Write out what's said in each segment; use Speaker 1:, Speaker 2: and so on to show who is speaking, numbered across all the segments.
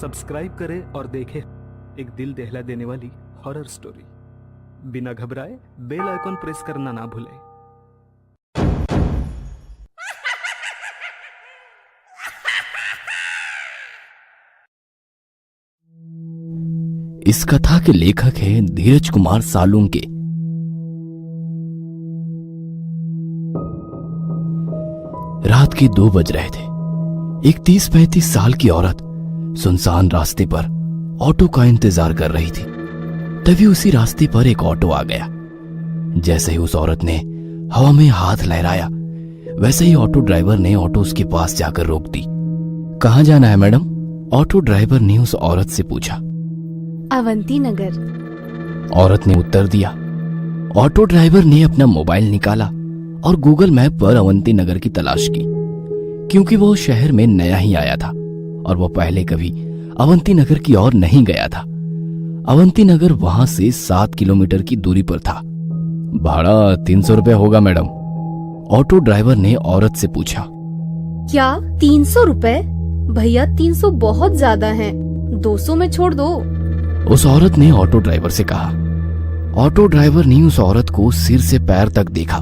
Speaker 1: Subscribe करें और देखें एक दिल दहला देने वाली हॉरर स्टोरी। बिना घबराए बेल आइकॉन प्रेस करना ना भूलें।
Speaker 2: इस कथा के लेखक हैं धीरज कुमार सालुंके। रात के 2 बज रहे थे। एक 30-35 साल की औरत सुनसान रास्ते पर ऑटो का इंतजार कर रही थी। तभी उसी रास्ते पर एक ऑटो आ गया। जैसे ही उस औरत ने हवा में हाथ लहराया, वैसे ही ऑटो ड्राइवर ने ऑटो उसके पास जाकर रोक दी। कहाँ जाना है मैडम? ऑटो ड्राइवर ने उस औरत से पूछा।
Speaker 3: अवंती नगर।
Speaker 2: औरत ने उत्तर दिया। ऑटो ड्राइवर ने अपना मोबाइल निकाला और गूगल मैप पर अवंती नगर की तलाश की, क्योंकि वो शहर में नया ही आया था और वो पहले कभी अवंती नगर की ओर नहीं गया था। अवंती नगर वहां से 7 किलोमीटर की दूरी पर था। भाड़ा 300 रुपए होगा मैडम, ऑटो ड्राइवर ने औरत से पूछा।
Speaker 3: क्या 300 रुपए? भैया 300 बहुत ज्यादा है, 200 में छोड़ दो।
Speaker 2: उस औरत ने ऑटो ड्राइवर से कहा। ऑटो ड्राइवर ने उस औरत को सिर से पैर तक देखा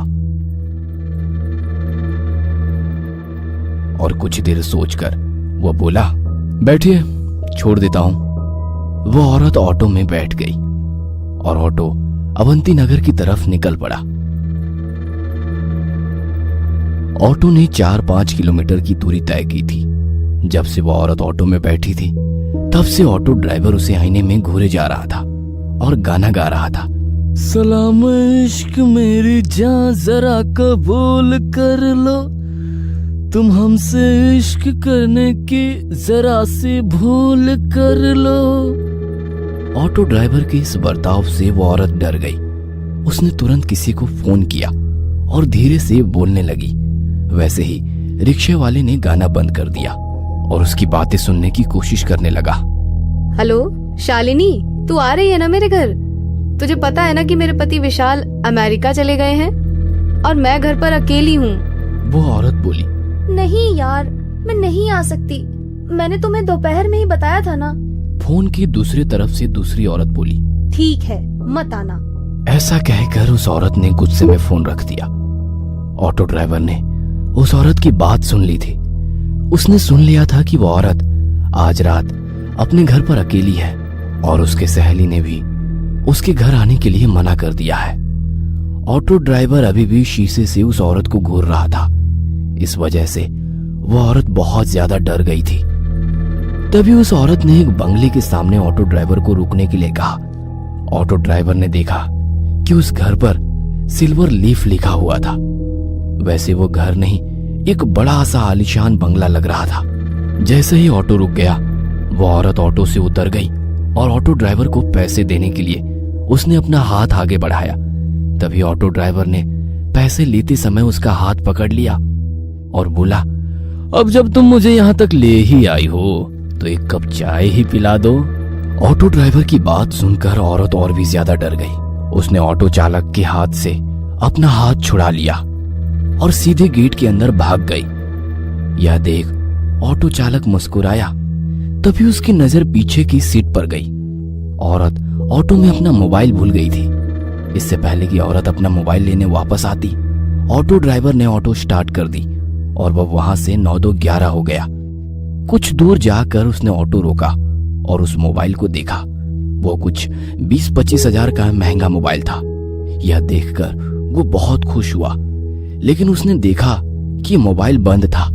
Speaker 2: और कुछ देर सोचकर वो बोला, बैठिए, छोड़ देता हूं। वो औरत ऑटो में बैठ गई और ऑटो अवंती नगर की तरफ निकल पड़ा। ऑटो ने 4-5 किलोमीटर की दूरी तय की थी। जब से वो औरत ऑटो में बैठी थी, तब से ऑटो ड्राइवर उसे आईने में घूरे जा रहा था और गाना गा रहा था। सलाम इश्क मेरी जान जरा कबूल कर लो, तुम हमसे इश्क करने की जरा सी भूल कर लो। ऑटो ड्राइवर के इस बर्ताव से वो औरत डर गई। उसने तुरंत किसी को फोन किया और धीरे से बोलने लगी। वैसे ही रिक्शे वाले ने गाना बंद कर दिया और उसकी बातें सुनने की कोशिश करने लगा।
Speaker 3: हेलो शालिनी, तू आ रही है ना मेरे घर? तुझे पता है ना कि मेरे पति विशाल अमेरिका चले गए हैं और मैं घर पर अकेली हूँ।
Speaker 2: वो औरत बोली।
Speaker 3: नहीं यार, मैं नहीं आ सकती, मैंने तुम्हें दोपहर में ही बताया था ना।
Speaker 2: फोन की दूसरी तरफ से दूसरी औरत बोली।
Speaker 3: ठीक है, मत आना।
Speaker 2: ऐसा कहकर उस औरत ने गुस्से में फोन रख दिया। ऑटो ड्राइवर ने उस औरत की बात सुन ली थी। उसने सुन लिया था कि वो औरत आज रात अपने घर पर अकेली है और उसके सहेली ने भी उसके घर आने के लिए मना कर दिया है। ऑटो ड्राइवर अभी भी शीशे से उस औरत को घूर रहा था। इस वजह से वो औरत बहुत ज्यादा डर गई थी। तभी उस औरत ने एक बंगले के सामने ऑटो ड्राइवर को रुकने के लिए कहा। ऑटो ड्राइवर ने देखा कि उस घर पर सिल्वर लीफ लिखा हुआ था। वैसे वो घर नहीं, एक बड़ा सा आलीशान बंगला लग रहा था। जैसे ही ऑटो रुक गया, वो औरत ऑटो से उतर गई और ऑटो ड्राइवर को पैसे देने के लिए उसने अपना हाथ आगे बढ़ाया। तभी ऑटो ड्राइवर ने पैसे लेते समय उसका हाथ पकड़ लिया और बोला, अब जब तुम मुझे यहाँ तक ले ही आई हो तो एक कप चाय ही पिला दो। ऑटो ड्राइवर की बात सुनकर औरत और भी ज्यादा डर गई। उसने ऑटो चालक के हाथ से अपना हाथ छुड़ा लिया और सीधे गेट के अंदर भाग गई। यह देख ऑटो चालक मुस्कुराया। तभी उसकी नजर पीछे की सीट पर गई। औरत ऑटो में अपना मोबाइल भूल गई थी। इससे पहले कि औरत अपना मोबाइल लेने वापस आती, ऑटो ड्राइवर ने ऑटो स्टार्ट कर दी और वह वहां से 9-2-11 हो गया। कुछ दूर जाकर उसने ऑटो रोका और उस मोबाइल को देखा। वो कुछ 20-25 हजार का महंगा मोबाइल था। यह देखकर वो बहुत खुश हुआ, लेकिन उसने देखा कि मोबाइल बंद था।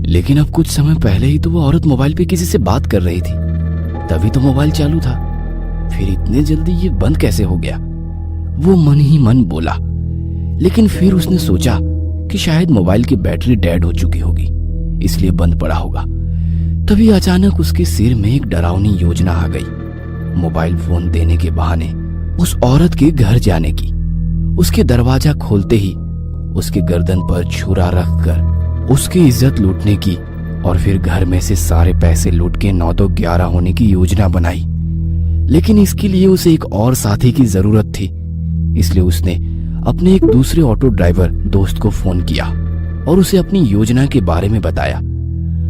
Speaker 2: लेकिन अब कुछ समय पहले ही तो वो औरत मोबाइल पे किसी से बात कर रही थी, तभी तो मोबाइल चालू था। फिर इतने जल्दी ये बंद कैसे हो गया? वो मन ही मन बोला। लेकिन फिर उसने सोचा कि शायद मोबाइल की बैटरी डेड हो चुकी होगी, इसलिए बंद पड़ा होगा। तभी अचानक उसके सिर में एक डरावनी योजना आ गई। मोबाइल फोन देने के बहाने उस औरत के घर जाने की। उसके दरवाजा खोलते ही उसके गर्दन पर छुरा रखकर उसकी इज्जत लूटने की और फिर घर में से सारे पैसे लूट के 9-2-11 होने की योजना बनाई। लेकिन इसके लिए उसे एक और साथी की जरूरत थी, इसलिए उसने अपने एक दूसरे ऑटो ड्राइवर दोस्त को फोन किया और उसे अपनी योजना के बारे में बताया।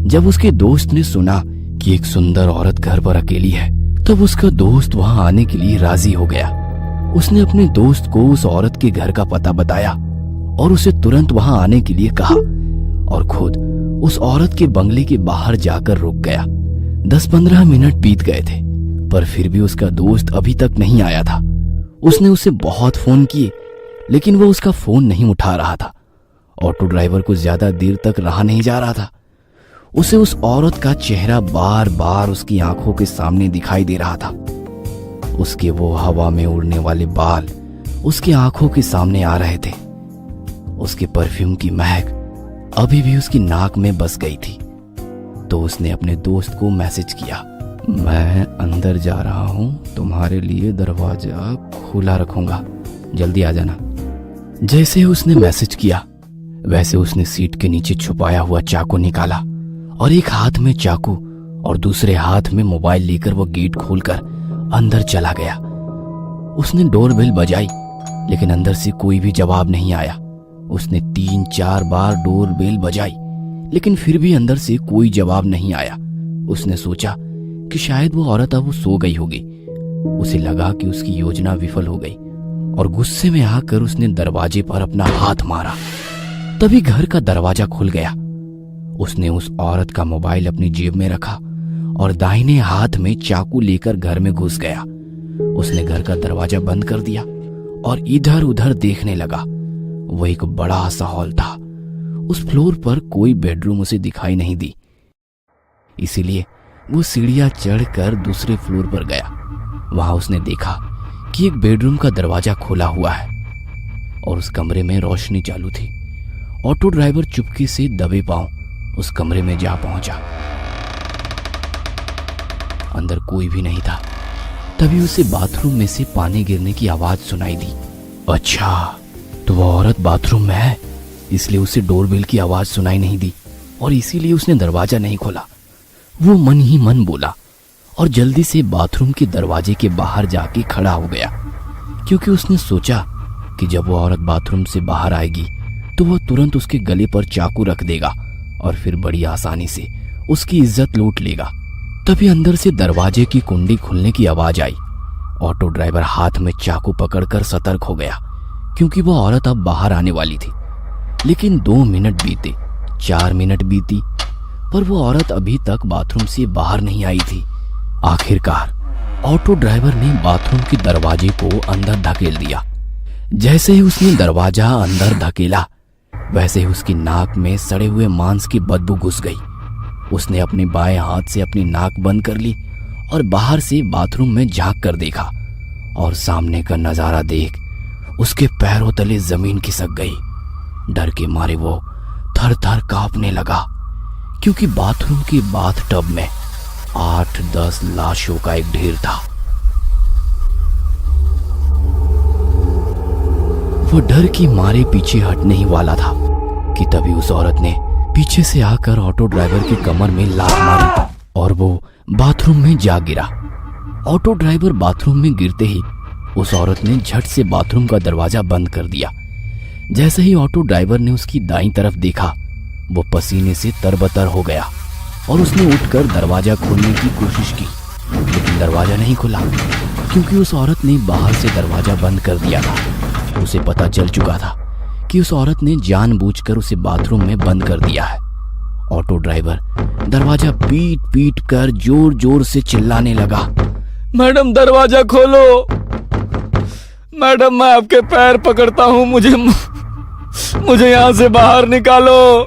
Speaker 2: जब उसके दोस्त ने सुना कि एक सुंदर औरत घर पर अकेली है, तब उसका दोस्त वहां आने के लिए राजी हो गया। उसने अपने दोस्त को उस औरत के घर का पता बताया और उसे तुरंत वहां आने के लिए कहा और खुद उस औरत के बंगले के बाहर जाकर रुक गया। 10-15 मिनट बीत गए थे, पर फिर भी उसका दोस्त अभी तक नहीं आया था। उसने उसे बहुत फोन किए, लेकिन वो उसका फोन नहीं उठा रहा था। ऑटो ड्राइवर को ज्यादा देर तक रहा नहीं जा रहा था। उसे उस औरत का चेहरा बार बार उसकी आंखों के सामने दिखाई दे रहा था। उसके वो हवा में उड़ने वाले बाल उसकी आंखों के सामने आ रहे थे। उसके परफ्यूम की महक अभी भी उसकी नाक में बस गई थी। तो उसने अपने दोस्त को मैसेज किया, मैं अंदर जा रहा हूं, तुम्हारे लिए दरवाजा खुला रखूंगा, जल्दी आ जाना। जैसे उसने मैसेज किया वैसे उसने सीट के नीचे छुपाया हुआ चाकू निकाला और एक हाथ में चाकू और दूसरे हाथ में मोबाइल लेकर वो गेट खोलकर अंदर चला गया। उसने डोरबेल बजाई, लेकिन अंदर से कोई भी जवाब नहीं आया। उसने 3-4 बार डोरबेल बजाई, लेकिन फिर भी अंदर से कोई जवाब नहीं आया। उसने सोचा कि शायद वो औरत अब सो गई होगी। उसे लगा कि उसकी योजना विफल हो गई और गुस्से में आकर उसने दरवाजे पर अपना हाथ मारा। तभी घर का दरवाजा खुल गया। उसने उस औरत का मोबाइल अपनी जेब में रखा और दाहिने हाथ में चाकू लेकर घर में घुस गया। उसने घर का दरवाजा बंद कर दिया और इधर उधर देखने लगा। वह एक बड़ा सा हॉल था। उस फ्लोर पर कोई बेडरूम उसे दिखाई नहीं दी, इसीलिए वो सीढ़ियां चढ़कर दूसरे फ्लोर पर गया। वहां उसने देखा कि एक बेडरूम का दरवाजा खुला हुआ है और उस कमरे में रोशनी चालू थी। ऑटो ड्राइवर चुपके से दबे पांव उस कमरे में जा पहुंचा। अंदर कोई भी नहीं था। तभी उसे बाथरूम में से पानी गिरने की आवाज सुनाई दी। अच्छा, तो वो औरत बाथरूम में है, इसलिए उसे डोरबेल की आवाज सुनाई नहीं दी और इसीलिए उसने दरवाजा नहीं खोला। वो मन ही मन बोला और जल्दी से बाथरूम के दरवाजे के बाहर जाके खड़ा हो गया, क्योंकि उसने सोचा कि जब वो औरत बाथरूम से बाहर आएगी तो वह तुरंत उसके गले पर चाकू रख देगा और फिर बड़ी आसानी से उसकी इज्जत लूट लेगा। तभी अंदर से दरवाजे की कुंडी खुलने की आवाज आई। ऑटो ड्राइवर हाथ में चाकू पकड़कर सतर्क हो गया, क्योंकि वह औरत अब बाहर आने वाली थी। लेकिन 2 मिनट बीते, 4 मिनट बीती, पर वो औरत अभी तक बाथरूम से बाहर नहीं आई थी। आखिरकार ऑटो ड्राइवर ने बाथरूम के दरवाजे को अंदर धकेल दिया। जैसे ही उसने दरवाजा अंदर धकेला, वैसे ही उसकी नाक में सड़े हुए मांस की बदबू घुस गई। उसने अपने बाएं हाथ से अपनी नाक बंद कर ली और बाहर से बाथरूम में झांक कर देखा और सामने का नजारा देख उसके पैरों तले जमीन खिसक गई। डर के मारे वो थर थर कांपने लगा, क्योंकि बाथरूम के बाथ टब में 8-10 लाशों का एक ढेर था। वो डर की मारे पीछे हटने ही वाला था कि तभी उस औरत ने पीछे से आकर ऑटो ड्राइवर की कमर में लात मारी और वो बाथरूम में जा गिरा। ऑटो ड्राइवर बाथरूम में गिरते ही उस औरत ने झट से बाथरूम का दरवाजा बंद कर दिया। जैसे ही ऑटो ड्राइवर ने उसकी दाईं तरफ देखा, वो पसीने से तरबतर हो गया और उसने उठकर दरवाजा खोलने की कोशिश की, लेकिन दरवाजा नहीं खुला, क्योंकि उस औरत ने बाहर से दरवाजा बंद कर दिया था। उसे पता चल चुका था कि उस औरत ने जानबूझकर उसे बाथरूम में बंद कर दिया है। ऑटो ड्राइवर दरवाजा पीट पीट कर जोर जोर से चिल्लाने लगा, मैडम दरवाजा खोलो, मैडम मैं आपके पैर पकड़ता हूं, मुझे यहां से बाहर निकालो,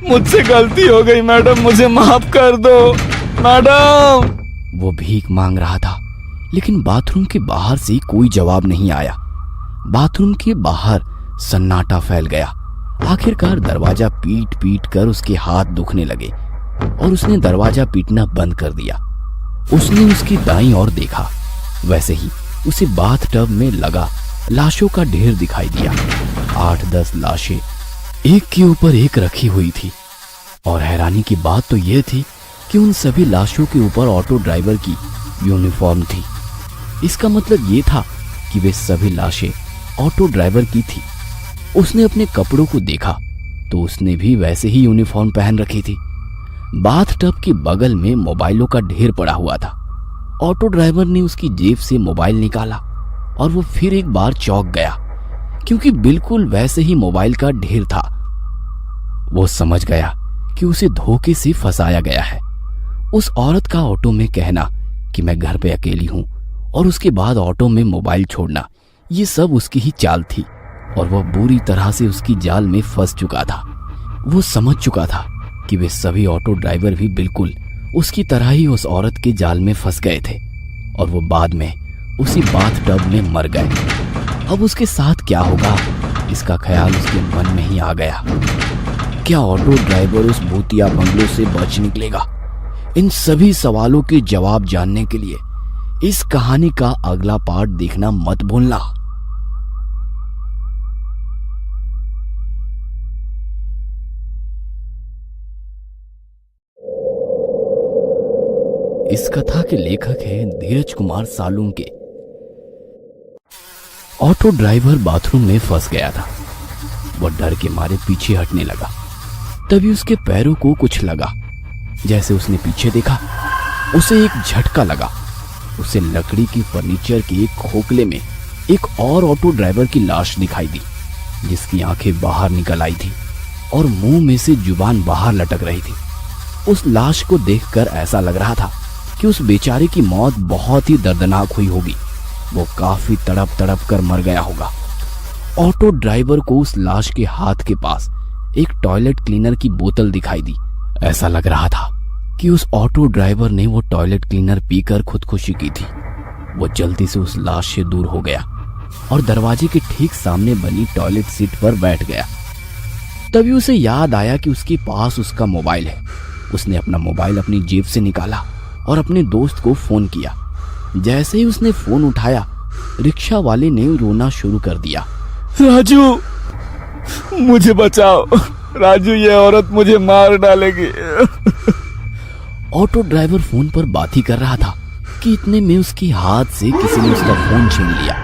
Speaker 2: मुझसे गलती हो गई मैडम, मुझे माफ कर दो मैडम। वो भीख मांग रहा था, लेकिन बाथरूम के बाहर से कोई जवाब नहीं आया। बाथरूम के बाहर सन्नाटा फैल गया। आखिरकार दरवाजा पीट पीट कर उसके हाथ दुखने लगे और उसने दरवाजा पीटना बंद कर दिया। उसने उसकी दाईं ओर देखा, वैसे ही उसे बाथ टब में लगा लाशों का ढेर दिखाई दिया। 8-10 लाशें एक के ऊपर एक रखी हुई थी और हैरानी की बात तो यह थी कि उन सभी लाशों के ऊपर ऑटो ड्राइवर की यूनिफॉर्म थी। इसका मतलब ये था कि वे सभी लाशें ऑटो ड्राइवर की थी। उसने अपने कपड़ों को देखा तो उसने भी वैसे ही यूनिफॉर्म पहन रखी थी। बाथटब के बगल में मोबाइलों का ढेर पड़ा हुआ था। ऑटो ड्राइवर ने उसकी जेब से मोबाइल निकाला और वो फिर एक बार चौंक गया, क्योंकि बिल्कुल वैसे ही मोबाइल का ढेर था। वो समझ गया कि उसे धोखे से फंसाया गया है। उस औरत का ऑटो में कहना कि मैं घर पे अकेली हूं और उसके बाद ऑटो में मोबाइल छोड़ना, ये सब उसकी ही चाल थी और वह बुरी तरह से उसकी जाल में फंस चुका था। वो समझ चुका था कि वे सभी ऑटो ड्राइवर भी बिल्कुल उसकी तरह ही उस औरत के जाल में फंस गए थे और वो बाद में उसी बाथटब में मर गए। अब उसके साथ क्या होगा, इसका ख्याल उसके मन में ही आ गया। क्या ऑटो ड्राइवर उस भूतिया बंगलों से बच निकलेगा? इन सभी सवालों के जवाब जानने के लिए इस कहानी का अगला पार्ट देखना मत भूलना। इस कथा के लेखक हैं Dheeraj Kumar Salunke. Auto driver bathroom में फंस गया था। वह डर के मारे पीछे हटने लगा। तभी उसके पैरों को कुछ लगा। जैसे उसने पीछे देखा, उसे एक झटका लगा। उसे लकड़ी की फर्नीचर के एक खोखले में एक और ऑटो ड्राइवर की लाश दिखाई दी, जिसकी आंखें बाहर निकल आई थी और मुंह में से जुबान बाहर लटक रही थी। उस लाश को देखकर ऐसा लग रहा था कि उस बेचारे की मौत बहुत ही दर्दनाक हुई होगी। वो काफी तड़प तड़प कर मर गया होगा। ऑटो ड्राइवर को उस लाश के हाथ के पास एक टॉयलेट क्लीनर की बोतल दिखाई दी। ऐसा लग रहा था कि उस ऑटो ड्राइवर ने वो टॉयलेट क्लीनर पीकर खुदकुशी की थी। वो जल्दी से उस लाश से दूर हो गया और दरवाजे के ठीक सामने बनी टॉयलेट सीट पर बैठ गया। तभी उसे याद आया कि उसके पास उसका मोबाइल है। उसने अपना मोबाइल अपनी जेब से निकाला और अपने दोस्त को फोन किया। जैसे ही उसने फोन उठाया, रिक्शा वाले ने रोना शुरू कर दिया।
Speaker 4: राजू, मुझे बचाओ राजू, ये औरत मुझे मार डालेगी।
Speaker 2: ऑटो ड्राइवर फोन पर बात ही कर रहा था कि इतने में उसके हाथ से किसी ने उसका फोन छीन लिया।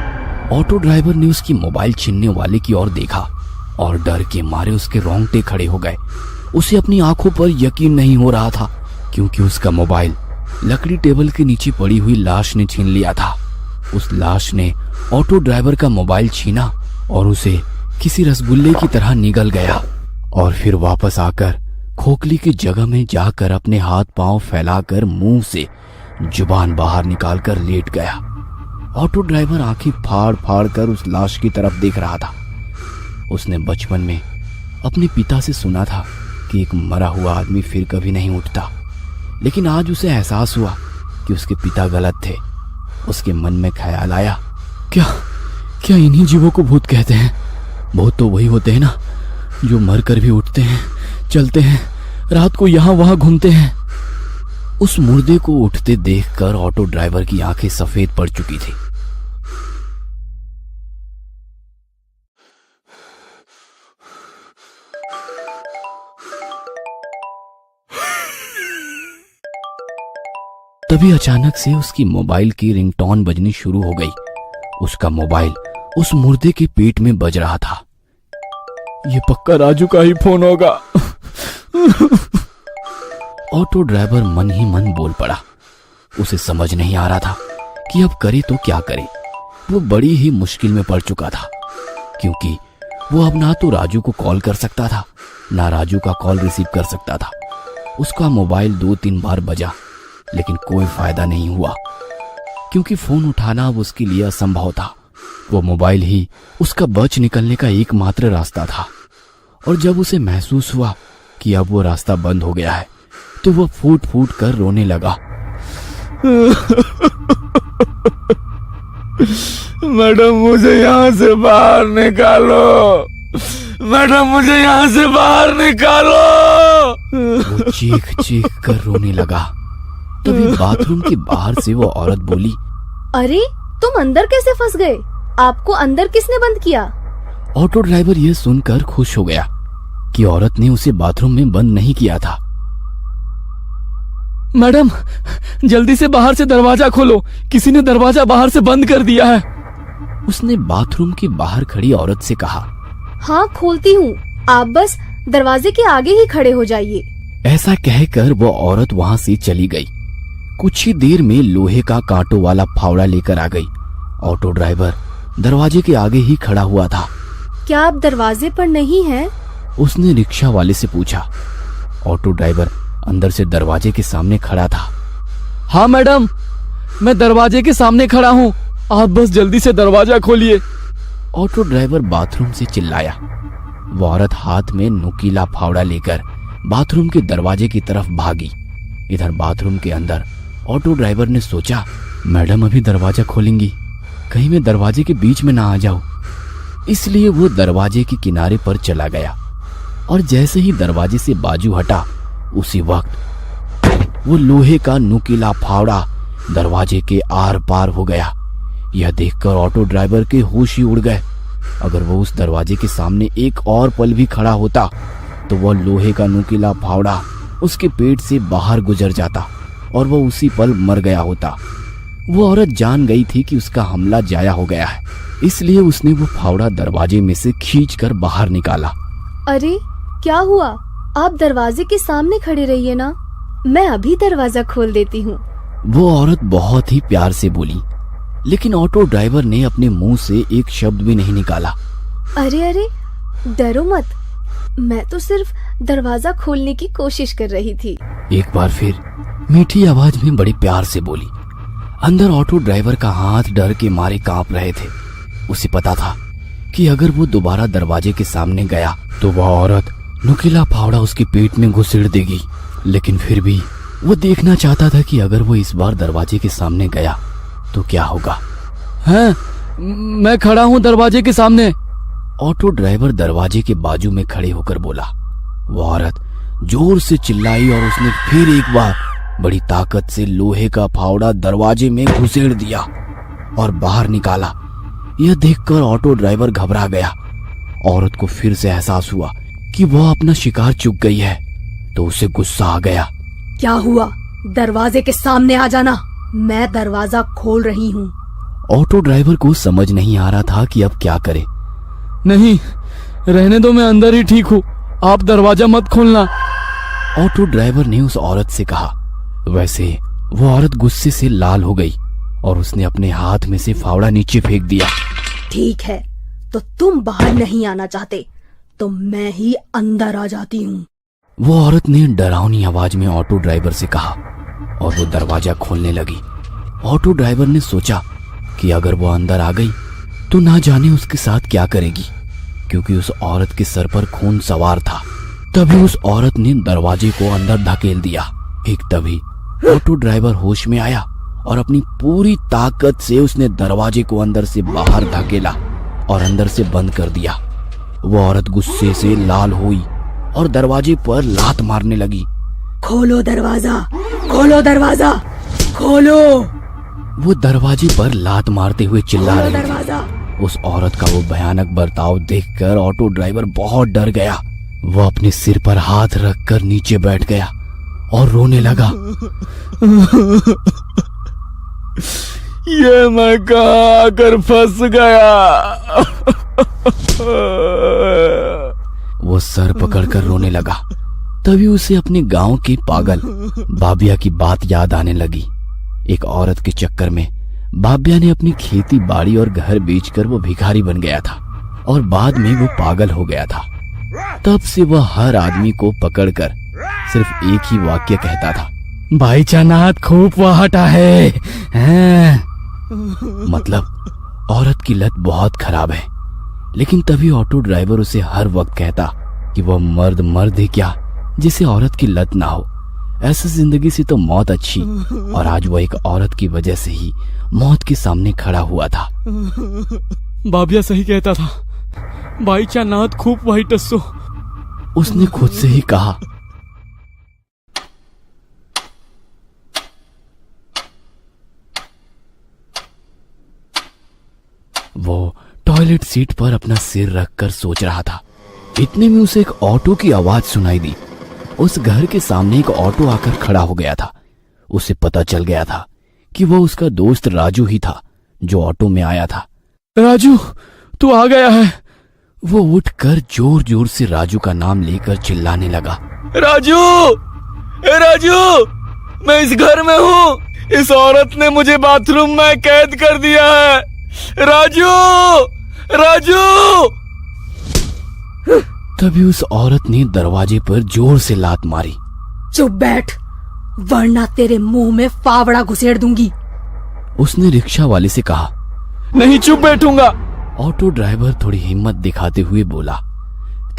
Speaker 2: ऑटो ड्राइवर ने उसकी मोबाइल छीनने वाले की ओर देखा और डर के मारे उसके रोंगटे खड़े हो गए। उसे अपनी आंखों पर यकीन नहीं हो रहा था, क्योंकि उसका मोबाइल लकड़ी टेबल के नीचे पड़ी हुई लाश ने छीन लिया था। उस लाश ने ऑटो ड्राइवर का मोबाइल छीना और उसे किसी रसगुल्ले की तरह निगल गया और फिर वापस आकर खोखली की जगह में जाकर अपने हाथ पांव फैलाकर मुंह से जुबान बाहर निकालकर लेट गया। ऑटो ड्राइवर आंखें फाड़ फाड़ कर उस लाश की तरफ देख रहा था। उसने बचपन में अपने पिता से सुना था कि एक मरा हुआ आदमी फिर कभी नहीं उठता, लेकिन आज उसे एहसास हुआ कि उसके पिता गलत थे। उसके मन में ख्याल आया, क्या इन्हीं जीवों को भूत कहते हैं? भूत तो वही होते हैं ना, जो मर कर भी उठते हैं, चलते हैं, रात को यहां वहां घूमते हैं। उस मुर्दे को उठते देखकर ऑटो ड्राइवर की आंखें सफेद पड़ चुकी थी। तभी अचानक से उसकी मोबाइल की रिंगटोन बजनी शुरू हो गई। उसका मोबाइल उस मुर्दे के पेट में बज रहा था।
Speaker 4: ये पक्का राजू का ही फोन होगा।
Speaker 2: ऑटो ड्राइवर मन ही मन बोल पड़ा। उसे समझ नहीं आ रहा था कि अब करे तो क्या करे। वो बड़ी ही मुश्किल में पड़ चुका था, क्योंकि वो अब ना तो राजू को कॉल कर सकता था, ना राजू का कॉल रिसीव कर सकता था। उसका मोबाइल 2-3 बार बजा, लेकिन कोई फायदा नहीं हुआ, क्योंकि फोन उठाना अब उसके लिए असंभव था। वो मोबाइल ही उसका बच निकलने का एकमात्र रास्ता था। और जब उसे महसूस हुआ कि अब वो रास्ता बंद हो गया है, तो वो फूट फूट कर रोने लगा।
Speaker 4: मैडम, मुझे यहाँ से बाहर निकालो। मैडम, मुझे यहाँ से बाहर निकालो।
Speaker 2: वो चीख चीख कर रोने लगा। तभी बाथरूम के बाहर से वो औरत बोली,
Speaker 3: अरे तुम अंदर कैसे फंस गए? आपको अंदर किसने बंद किया?
Speaker 2: ऑटो ड्राइवर यह सुनकर खुश हो गया कि औरत ने उसे बाथरूम में बंद नहीं किया था।
Speaker 4: मैडम, जल्दी से बाहर से दरवाजा खोलो, किसी ने दरवाजा बाहर से बंद कर दिया है।
Speaker 2: उसने बाथरूम के बाहर खड़ी औरत से कहा।
Speaker 3: हाँ खोलती हूँ, आप बस दरवाजे के आगे ही खड़े हो जाइए।
Speaker 2: ऐसा कहकर वो औरत वहां से चली गई। कुछ ही देर में लोहे का कांटों वाला फावड़ा लेकर आ गई। ऑटो ड्राइवर दरवाजे के आगे ही खड़ा हुआ था।
Speaker 3: क्या आप दरवाजे पर नहीं हैं?
Speaker 2: उसने रिक्शा वाले से पूछा। ऑटो ड्राइवर अंदर से दरवाजे के सामने खड़ा था।
Speaker 4: हाँ मैडम, मैं दरवाजे के सामने खड़ा हूँ, आप बस जल्दी से दरवाजा खोलिए।
Speaker 2: ऑटो ड्राइवर बाथरूम से चिल्लाया। वो औरत हाथ में नुकीला फावड़ा लेकर बाथरूम के दरवाजे की तरफ भागी। इधर बाथरूम के अंदर ऑटो ड्राइवर ने सोचा, मैडम अभी दरवाजा खोलेंगी, कहीं मैं दरवाजे के बीच में ना आ जाऊं। इसलिए वो दरवाजे के किनारे पर चला गया और जैसे ही दरवाजे से बाजू हटा, उसी वक्त वो लोहे का नुकीला फावड़ा दरवाजे के आर पार हो गया। यह देखकर ऑटो ड्राइवर के होश ही उड़ गए। अगर वो उस दरवाजे के सामने एक और पल भी खड़ा होता तो वह लोहे का नुकीला फावड़ा उसके पेट से बाहर गुजर जाता और वह उसी पल मर गया होता। वो औरत जान गई थी कि उसका हमला जाया हो गया है, इसलिए उसने वो फावड़ा दरवाजे में से खींचकर बाहर निकाला।
Speaker 3: अरे क्या हुआ? आप दरवाजे के सामने खड़े रहिए ना, मैं अभी दरवाजा खोल देती हूँ।
Speaker 2: वो औरत बहुत ही प्यार से बोली, लेकिन ऑटो ड्राइवर ने अपने मुंह से एक शब्द भी नहीं निकाला।
Speaker 3: अरे अरे डरो मत, मैं तो सिर्फ दरवाजा खोलने की कोशिश कर रही थी।
Speaker 2: एक बार फिर मीठी आवाज में बड़ी प्यार से बोली। अंदर ऑटो ड्राइवर का हाथ डर के मारे कांप रहे थे। उसे पता था कि अगर वो दोबारा दरवाजे के सामने गया तो वह औरत नुकीला फावड़ा उसके पेट में घुसेड़ देगी। लेकिन फिर भी वो देखना चाहता था कि अगर वो इस बार दरवाजे के सामने गया तो क्या होगा।
Speaker 4: हैं, मैं खड़ा हूँ दरवाजे के सामने।
Speaker 2: ऑटो ड्राइवर दरवाजे के बाजू में खड़े होकर बोला। वो औरत जोर से चिल्लाई और उसने फिर एक बार बड़ी ताकत से लोहे का फावड़ा दरवाजे में घुसेड़ दिया और बाहर निकाला। यह देखकर ऑटो ड्राइवर घबरा गया। औरत को फिर से एहसास हुआ कि वह अपना शिकार चूक गई है, तो उसे गुस्सा आ गया।
Speaker 3: क्या हुआ? दरवाजे के सामने आ जाना, मैं दरवाजा खोल रही हूँ।
Speaker 2: ऑटो ड्राइवर को समझ नहीं आ रहा था कि अब क्या करे।
Speaker 4: नहीं, रहने दो, मैं अंदर ही ठीक हूँ, आप दरवाजा मत खोलना।
Speaker 2: ऑटो ड्राइवर ने उस औरत से कहा। वैसे वो औरत गुस्से से लाल हो गई और उसने अपने हाथ में से फावड़ा नीचे फेंक दिया।
Speaker 3: ठीक है, तो तुम बाहर नहीं आना चाहते तो मैं ही अंदर आ जाती हूँ।
Speaker 2: वो औरत ने डरावनी आवाज में ऑटो ड्राइवर से कहा और वो दरवाजा खोलने लगी। ऑटो ड्राइवर ने सोचा कि अगर वो अंदर आ गई तो ना जाने उसके साथ क्या करेगी, क्योंकि उस औरत के सर पर खून सवार था। तभी उस औरत ने दरवाजे को अंदर धकेल दिया। एक तभी ऑटो ड्राइवर होश में आया और अपनी पूरी ताकत से उसने दरवाजे को अंदर से बाहर धकेला और अंदर से बंद कर दिया। वो औरत गुस्से से लाल हुई और दरवाजे पर लात मारने लगी।
Speaker 3: खोलो दरवाजा, खोलो दरवाजा, खोलो।
Speaker 2: वो दरवाजे पर लात मारते हुए चिल्ला रही थी।
Speaker 3: दरवाजा।
Speaker 2: उस औरत का वो भयानक बर्ताव देखकर ऑटो ड्राइवर बहुत डर गया। वो अपने सिर पर हाथ रखकर नीचे बैठ गया और रोने लगा।
Speaker 4: ये मैं कहाँ आकर फंस गया।
Speaker 2: वो सर पकड़कर रोने लगा। तभी उसे अपने गांव के पागल बाबिया की बात याद आने लगी। एक औरत के चक्कर में बाबिया ने अपनी खेती बाड़ी और घर बेचकर वो भिखारी बन गया था और बाद में वो पागल हो गया था। तब से वह हर आदमी को पकड़कर सिर्फ एक ही वाक्य कहता था, भाई चानात खूब वहाटा है। मतलब औरत की लत बहुत खराब है। लेकिन तभी ऑटो ड्राइवर उसे हर वक्त कहता कि वह मर्द है क्या जिसे औरत की लत ना हो। ऐसी जिंदगी से तो मौत अच्छी। और आज वह एक औरत की वजह से ही मौत के सामने खड़ा हुआ था।
Speaker 4: बाबिया सही कहता था, भाई चानात खूब वही टस्सो।
Speaker 2: उसने खुद से ही कहा। वो टॉयलेट सीट पर अपना सिर रखकर सोच रहा था। इतने में उसे एक ऑटो की आवाज सुनाई दी। उस घर के सामने एक ऑटो आकर खड़ा हो गया था। उसे पता चल गया था कि वो उसका दोस्त राजू ही था जो ऑटो में आया था।
Speaker 4: राजू, तू आ गया है।
Speaker 2: वो उठकर जोर जोर से राजू का नाम लेकर चिल्लाने लगा,
Speaker 4: राजू, ए राजू, मैं इस घर में हूँ। इस औरत ने मुझे बाथरूम में कैद कर दिया है। राजू, राजू।
Speaker 2: तभी उस औरत ने दरवाजे पर जोर से लात मारी।
Speaker 5: चुप बैठ, वरना तेरे मुंह में फावड़ा घुसेड़ दूंगी।
Speaker 2: उसने रिक्शा वाले से कहा।
Speaker 4: नहीं, चुप बैठूंगा।
Speaker 2: ऑटो ड्राइवर थोड़ी हिम्मत दिखाते हुए बोला।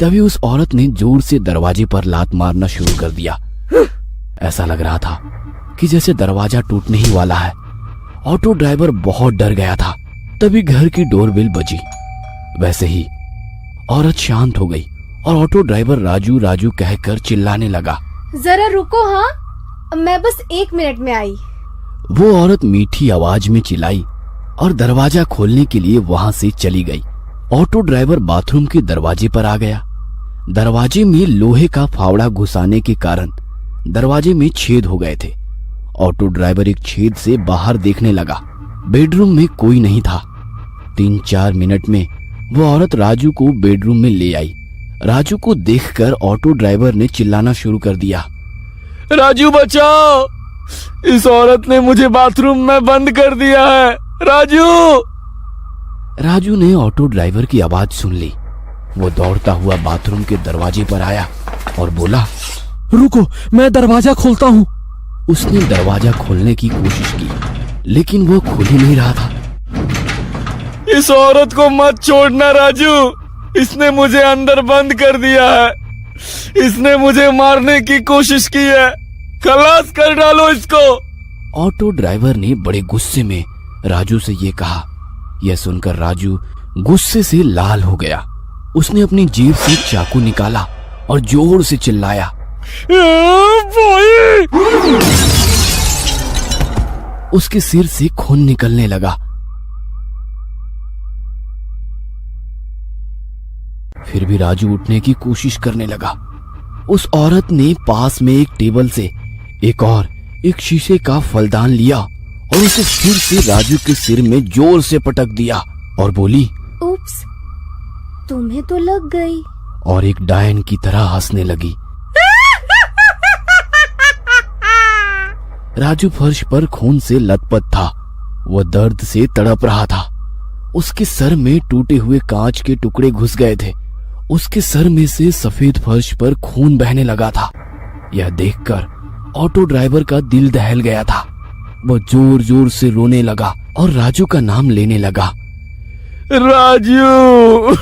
Speaker 2: तभी उस औरत ने जोर से दरवाजे पर लात मारना शुरू कर दिया। ऐसा लग रहा था कि जैसे दरवाजा टूटने ही वाला है। ऑटो ड्राइवर बहुत डर गया था। तभी घर की डोरबेल बजी। वैसे ही औरत शांत हो गई और ऑटो ड्राइवर राजू राजू कहकर चिल्लाने लगा।
Speaker 3: जरा रुको, हाँ मैं बस 1 मिनट में आई।
Speaker 2: वो औरत मीठी आवाज में चिल्लाई और दरवाजा खोलने के लिए वहां से चली गई। ऑटो ड्राइवर बाथरूम के दरवाजे पर आ गया। दरवाजे में लोहे का फावड़ा घुसाने के कारण दरवाजे में छेद हो गए थे। ऑटो ड्राइवर एक छेद से बाहर देखने लगा। बेडरूम में कोई नहीं था। 3-4 मिनट में वो औरत राजू को बेडरूम में ले आई। राजू को देखकर ऑटो ड्राइवर ने चिल्लाना शुरू कर दिया।
Speaker 4: राजू बचाओ, इस औरत ने मुझे बाथरूम में बंद कर दिया है। राजू।
Speaker 2: राजू ने ऑटो ड्राइवर की आवाज सुन ली। वो दौड़ता हुआ बाथरूम के दरवाजे पर आया और बोला,
Speaker 6: रुको, मैं दरवाजा खोलता हूँ।
Speaker 2: उसने दरवाजा खोलने की कोशिश की, लेकिन वो खुल ही नहीं रहा था।
Speaker 4: इस औरत को मत छोड़ना राजू, इसने मुझे अंदर बंद कर दिया है। इसने मुझे मारने की कोशिश की है। खलास कर डालो इसको।
Speaker 2: ऑटो ड्राइवर ने बड़े गुस्से में राजू से ये कहा। यह सुनकर राजू गुस्से से लाल हो गया। उसने अपनी जेब से चाकू निकाला और जोर से चिल्लाया। उसके सिर से खून निकलने लगा। फिर भी राजू उठने की कोशिश करने लगा। उस औरत ने पास में एक टेबल से एक शीशे का फलदान लिया और उसे फिर से राजू के सिर में जोर से पटक दिया और बोली,
Speaker 3: उप्स, तुम्हें तो लग गई।
Speaker 2: और एक डायन की तरह हंसने लगी। राजू फर्श पर खून से लथपथ था। वह दर्द से तड़प रहा था। उसके सर में टूटे हुए कांच के टुकड़े घुस गए थे। उसके सर में से सफेद फर्श पर खून बहने लगा था। यह देखकर ऑटो ड्राइवर का दिल दहल गया था। वह जोर जोर से रोने लगा और राजू का नाम लेने लगा।
Speaker 4: राजू,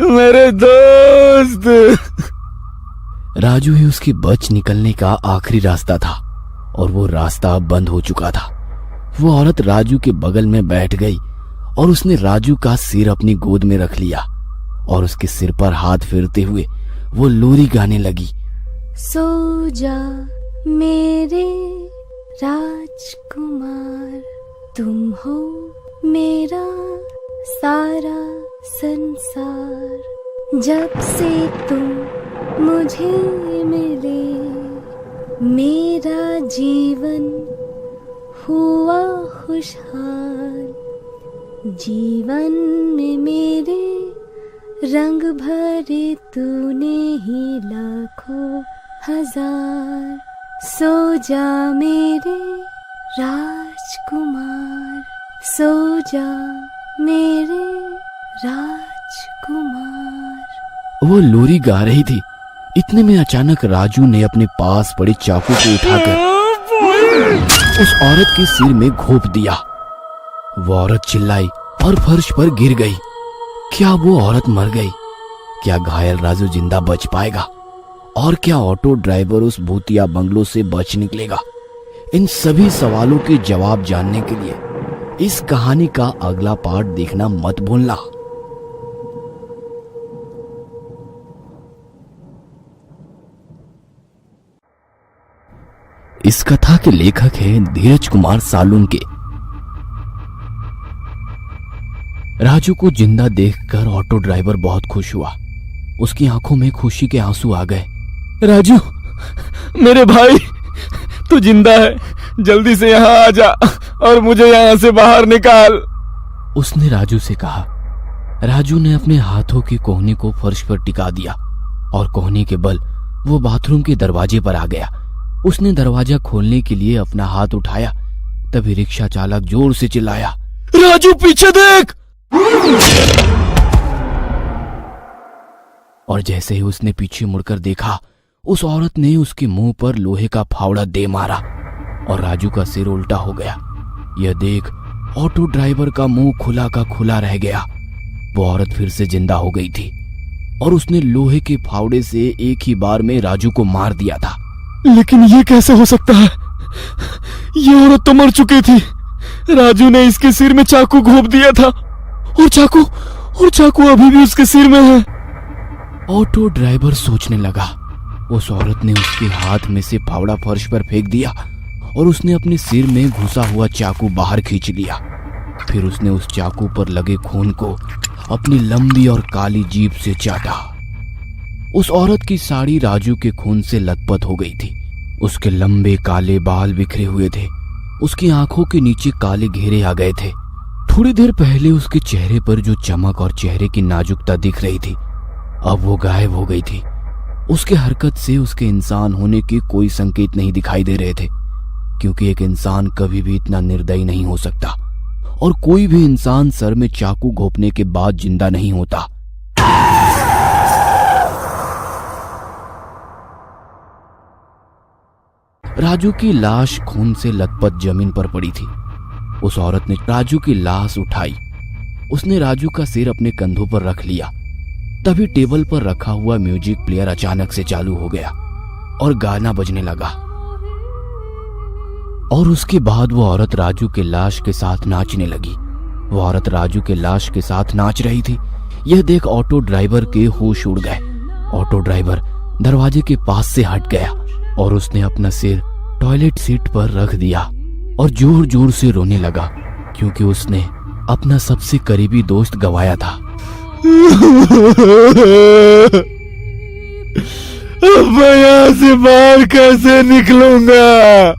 Speaker 4: मेरे दोस्त।
Speaker 2: राजू ही उसके बच निकलने का आखिरी रास्ता था और वो रास्ता अब बंद हो चुका था। वो औरत राजू के बगल में बैठ गई और उसने राजू का सिर अपनी गोद में रख लिया और उसके सिर पर हाथ फेरते हुए वो लोरी गाने लगी।
Speaker 3: सो जा मेरे राजकुमार, तुम हो मेरा सारा संसार। जब से तुम मुझे मिले, मेरा जीवन हुआ खुशहाल। जीवन में मेरे रंग भरे तूने ही लाखों हजार। सो जा मेरे राजकुमार, सो जा मेरे राजकुमार।
Speaker 2: वो लोरी गा रही थी। इतने में अचानक राजू ने अपने पास पड़े चाकू को उठाकर उस औरत के सिर में घोंप दिया। वो औरत चिल्लाई और फर्श पर गिर गई। क्या वो औरत मर गई? क्या घायल राजू जिंदा बच पाएगा? और क्या ऑटो ड्राइवर उस भूतिया बंगलो से बच निकलेगा? इन सभी सवालों के जवाब जानने के लिए इस कहानी का अगला पार्ट देखना मत भूलना। इस कथा के लेखक हैं धीरज कुमार सालुंके। राजू को जिंदा देखकर ऑटो ड्राइवर बहुत खुश हुआ। उसकी आंखों में खुशी के आंसू आ गए।
Speaker 4: राजू, मेरे भाई, तू जिंदा है। जल्दी से यहाँ आ जा और मुझे यहाँ से बाहर निकाल।
Speaker 2: उसने राजू से कहा। राजू ने अपने हाथों की कोहनी को फर्श पर टिका दिया और कोहनी के बल वो बाथरूम के दरवाजे पर आ गया। उसने दरवाजा खोलने के लिए अपना हाथ उठाया, तभी रिक्शा चालक जोर से चिल्लाया,
Speaker 4: राजू पीछे देख।
Speaker 2: और जैसे ही उसने पीछे मुड़कर देखा, उस औरत ने उसके मुंह पर लोहे का फावड़ा दे मारा और राजू का सिर उल्टा हो गया। यह देख ऑटो ड्राइवर का मुंह खुला का खुला रह गया। वो औरत फिर से जिंदा हो गई थी और उसने लोहे के फावड़े से एक ही बार में राजू को मार दिया था।
Speaker 4: लेकिन ये कैसे हो सकता है? ये औरत तो मर चुकी थी। राजू ने इसके सिर में चाकू घोंप दिया था और चाकू अभी भी उसके सिर में है।
Speaker 2: ऑटो ड्राइवर सोचने लगा। उस औरत ने उसके हाथ में से फावड़ा फर्श पर फेंक दिया और उसने अपने सिर में घुसा हुआ चाकू बाहर खींच लिया। फिर उसने उस चाकू पर लगे खून को अपनी लंबी और काली जीभ से चाटा। उस औरत की साड़ी राजू के खून से लथपथ हो गई थी। उसके लंबे काले बाल बिखरे हुए थे। उसकी आंखों के नीचे काले घेरे आ गए थे। थोड़ी देर पहले उसके चेहरे पर जो चमक और चेहरे की नाजुकता दिख रही थी, अब वो गायब हो गई थी। उसके हरकत से उसके इंसान होने के कोई संकेत नहीं दिखाई दे रहे थे, क्योंकि एक इंसान कभी भी इतना निर्दयी नहीं हो सकता और कोई भी इंसान सर में चाकू घोंपने के बाद जिंदा नहीं होता। राजू की लाश खून से लथपथ जमीन पर पड़ी थी। उस औरत ने राजू की लाश उठाई। उसने राजू का सिर अपने कंधों पर रख लिया। तभी टेबल पर रखा हुआ म्यूजिक प्लेयर अचानक से चालू हो गया और गाना बजने लगा। और उसके बाद वो औरत राजू के लाश के साथ नाचने लगी। वो औरत राजू के लाश के साथ नाच रही थी। यह देख ऑटो ड्राइवर के होश उड़ गए। ऑटो ड्राइवर दरवाजे के पास से हट गया और उसने अपना सिर टॉयलेट सीट पर रख दिया और जोर जोर से रोने लगा, क्योंकि उसने अपना सबसे करीबी दोस्त गंवाया था।
Speaker 4: अब मैं यहाँ से बाहर कैसे निकलूंगा?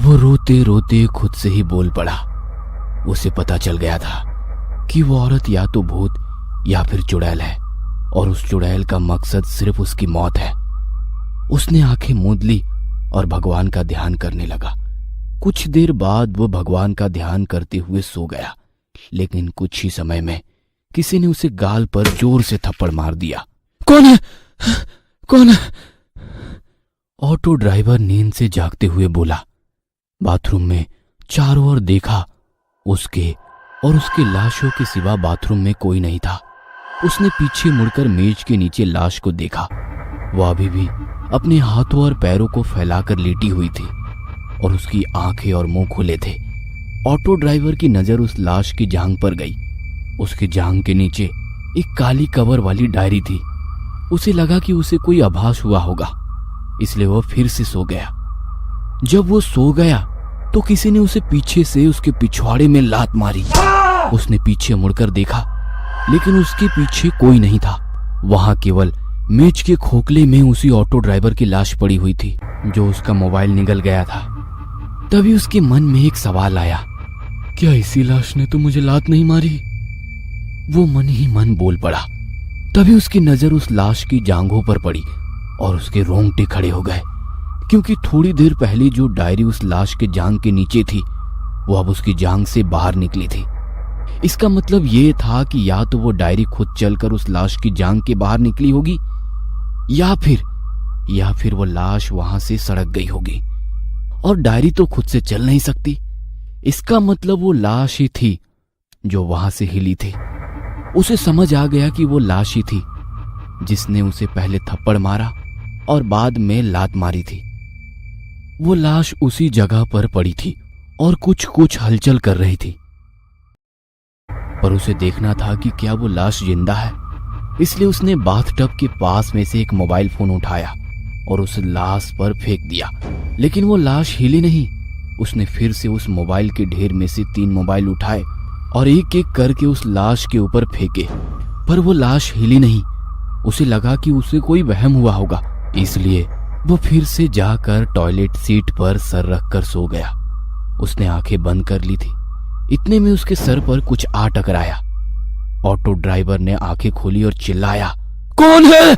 Speaker 2: वो रोते रोते खुद से ही बोल पड़ा। उसे पता चल गया था कि वो औरत या तो भूत या फिर चुड़ैल है और उस चुड़ैल का मकसद सिर्फ उसकी मौत है। उसने आंखें मूंद ली और भगवान का ध्यान करने लगा। कुछ देर बाद वो भगवान का ध्यान करते हुए सो गया, लेकिन कुछ ही समय में किसी ने उसे गाल पर जोर से थप्पड़ मार दिया।
Speaker 6: कौन है? कौन है?
Speaker 2: ऑटो ड्राइवर नींद से जागते हुए बोला। बाथरूम में चारों ओर देखा। उसके और उसके लाशों के सिवा बाथरूम में कोई नहीं था। उसने पीछे मुड़कर मेज के नीचे लाश को देखा। वह अभी भी अपने हाथों और पैरों को फैलाकर लेटी हुई थी और उसकी आंखें और मुंह खुले थे। ऑटो ड्राइवर की नजर उस लाश की जांघ पर गई। उसकी जांघ के नीचे एक काली कवर वाली डायरी थी। उसे लगा कि उसे कोई आभास हुआ होगा, इसलिए वह फिर से सो गया। जब वो सो गया तो किसी ने उसे पीछे से उसके पिछवाड़े में लात मारी। उसने पीछे मुड़कर देखा, लेकिन उसके पीछे कोई नहीं था। वहां केवल मेज के खोखले में उसी ऑटो ड्राइवर की लाश पड़ी हुई थी, जो उसका मोबाइल निगल गया था। तभी उसके मन में एक सवाल आया, क्या इसी लाश ने तो मुझे लात नहीं मारी? वो मन ही मन बोल पड़ा। तभी उसकी नजर उस लाश की जांघों पर पड़ी और उसके रोंगटे खड़े हो गए, क्योंकि थोड़ी देर पहले जो डायरी उस लाश के जांघ के नीचे थी, वो अब उसकी जांघ से बाहर निकली थी। इसका मतलब ये था कि या तो वो डायरी खुद चलकर उस लाश की जांघ के बाहर निकली होगी या फिर वो लाश वहां से सड़क गई होगी। और डायरी तो खुद से चल नहीं सकती। इसका मतलब वो लाश ही थी जो वहां से हिली थी। उसे समझ आ गया कि वो लाश ही थी जिसने उसे पहले थप्पड़ मारा और बाद में लात मारी थी। वो लाश उसी जगह पर पड़ी थी और कुछ हलचल कर रही थी, पर उसे देखना था कि क्या वो लाश जिंदा है। इसलिए उसने बाथटब के पास में से एक मोबाइल फोन उठाया और उस लाश पर फेंक दिया, लेकिन वो लाश हिली नहीं। उसने फिर से उस मोबाइल के ढेर में से 3 मोबाइल उठाए और एक एक करके उस लाश के ऊपर फेंके, पर वो लाश हिली नहीं। उसे लगा कि उसे कोई वहम हुआ होगा, इसलिए वो फिर से जाकर टॉयलेट सीट पर सर रखकर सो गया। उसने आंखें बंद कर ली थी। इतने में उसके सर पर कुछ आ टकराया। ऑटो ड्राइवर ने आंखें खोली और चिल्लाया, कौन है?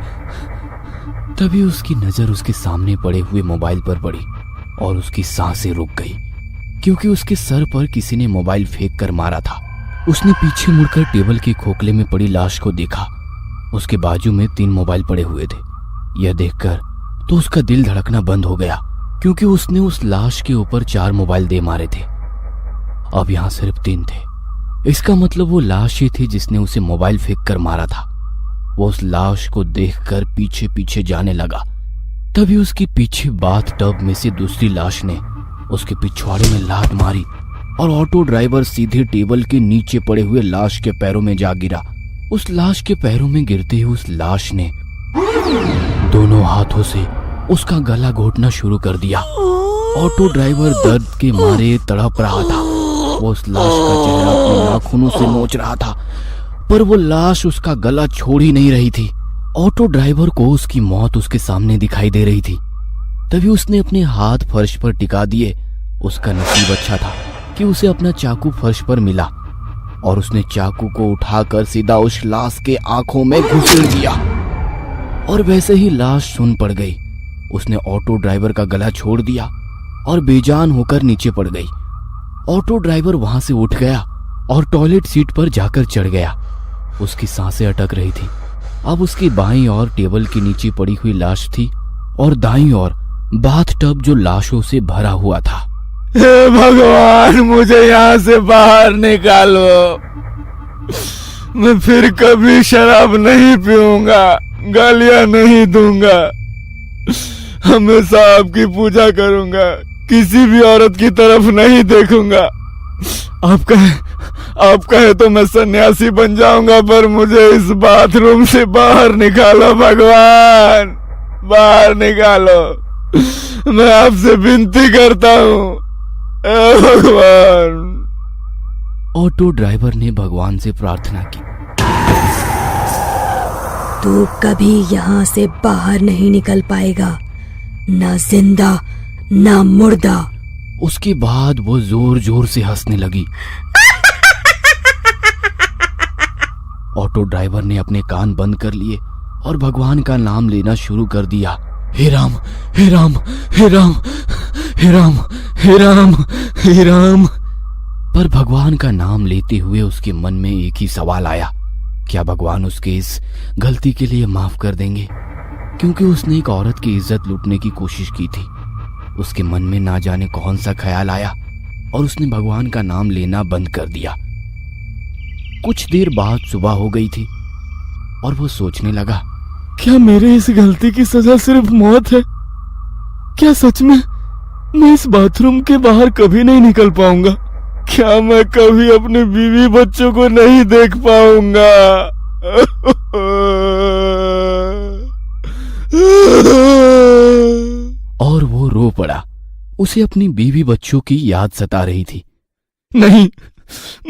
Speaker 2: तभी उसकी नजर उसके सामने पड़े हुए मोबाइल पर पड़ी और उसकी सांसें रुक गई, क्योंकि उसके सर पर किसी ने मोबाइल फेंक कर मारा था। उसने पीछे मुड़कर टेबल के खोखले में पड़ी लाश को देखा। उसके बाजू में 3 मोबाइल पड़े हुए थे। यह देखकर तो उसका दिल धड़कना बंद हो गया, क्योंकि उसने उस लाश के ऊपर 4 मोबाइल दे मारे थे। अब यहां सिर्फ 3 थे। इसका मतलब वो लाश ही थी जिसने उसे मोबाइल फेंक कर मारा था। वो उस लाश को देखकर पीछे पीछे जाने लगा। तभी उसके पीछे बाथ टब में से दूसरी लाश ने उसके पिछवाड़े में लात मारी और ऑटो ड्राइवर सीधे टेबल के नीचे पड़े हुए लाश के पैरों में जा गिरा। उस लाश के पैरों में गिरते ही उस लाश ने दोनों हाथों से उसका गला घोटना शुरू कर दिया। ऑटो ड्राइवर दर्द के मारे तड़प रहा था। वो उस लाश का चेहरा अपने नाखूनों से नोच रहा था, पर वो लाश उसका गला छोड़ ही नहीं रही थी। ऑटो ड्राइवर को उसकी मौत उसके सामने दिखाई दे रही थी। तभी उसने अपने हाथ फर्श पर टिका दिए। उसका नसीब अच्छा था कि उसे अपना चाकू फर्श पर मिला और उसने चाकू को उठाकर सीधा उस लाश के आंखों में घुसेड़ दिया और वैसे ही लाश सुन पड़ गई। उसने ऑटो ड्राइवर का गला छोड़ दिया और बेजान होकर नीचे पड़ गई। ऑटो ड्राइवर वहां से उठ गया और टॉयलेट सीट पर जाकर चढ़ गया। उसकी सांसें अटक रही थी। अब उसकी बाईं ओर टेबल के नीचे पड़ी हुई लाश थी और दाईं ओर बाथ टब जो लाशों से भरा हुआ था।
Speaker 4: हे भगवान, मुझे यहाँ से बाहर निकालो। मैं फिर कभी शराब नहीं पीऊंगा, गालियां नहीं दूंगा, हमेशा आपकी पूजा करूंगा, किसी भी औरत की तरफ नहीं देखूंगा। आप कहे तो मैं सन्यासी बन जाऊंगा, पर मुझे इस बाथरूम से बाहर निकालो भगवान, बाहर निकालो। मैं आपसे विनती करता हूँ भगवान।
Speaker 2: ऑटो ड्राइवर ने भगवान से प्रार्थना की,
Speaker 5: तू कभी यहाँ से बाहर नहीं निकल पाएगा, ना जिंदा ना मुर्दा।
Speaker 2: उसके बाद वो जोर जोर से हंसने लगी। ऑटो ड्राइवर ने अपने कान बंद कर लिए और भगवान का नाम लेना शुरू कर दिया। हे राम, हे राम, हे राम, हे राम, हे राम, हे राम। पर भगवान का नाम लेते हुए उसके मन में एक ही सवाल आया, क्या भगवान उसके इस गलती के लिए माफ कर देंगे? क्योंकि उसने एक औरत की इज्जत लूटने की कोशिश की थी। उसके मन में ना जाने कौन सा ख्याल आया और उसने भगवान का नाम लेना बंद कर दिया। कुछ देर बाद सुबह हो गई थी और वो सोचने लगा,
Speaker 4: क्या मेरे इस गलती की सजा सिर्फ मौत है? क्या सच में मैं इस बाथरूम के बाहर कभी नहीं निकल पाऊंगा? क्या मैं कभी अपने बीवी बच्चों को नहीं देख पाऊंगा?
Speaker 2: और वो रो पड़ा। उसे अपनी बीवी बच्चों की याद सता रही थी।
Speaker 4: नहीं,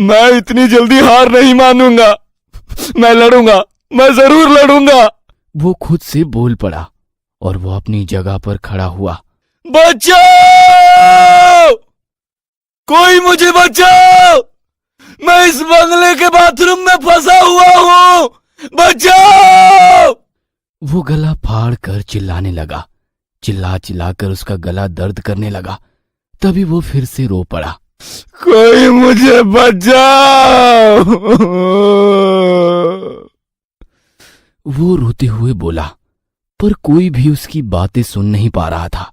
Speaker 4: मैं इतनी जल्दी हार नहीं मानूंगा। मैं लड़ूंगा, मैं जरूर लड़ूंगा।
Speaker 2: वो खुद से बोल पड़ा और वो अपनी जगह पर खड़ा हुआ।
Speaker 4: बचाओ! कोई मुझे बचाओ! मैं इस बंगले के बाथरूम में फंसा हुआ हूँ, बचाओ!
Speaker 2: वो गला फाड़ कर चिल्लाने लगा। चिल्ला चिल्लाकर उसका गला दर्द करने लगा। तभी वो फिर से रो पड़ा।
Speaker 4: कोई मुझे बचाओ!
Speaker 2: वो रोते हुए बोला, पर कोई भी उसकी बातें सुन नहीं पा रहा था।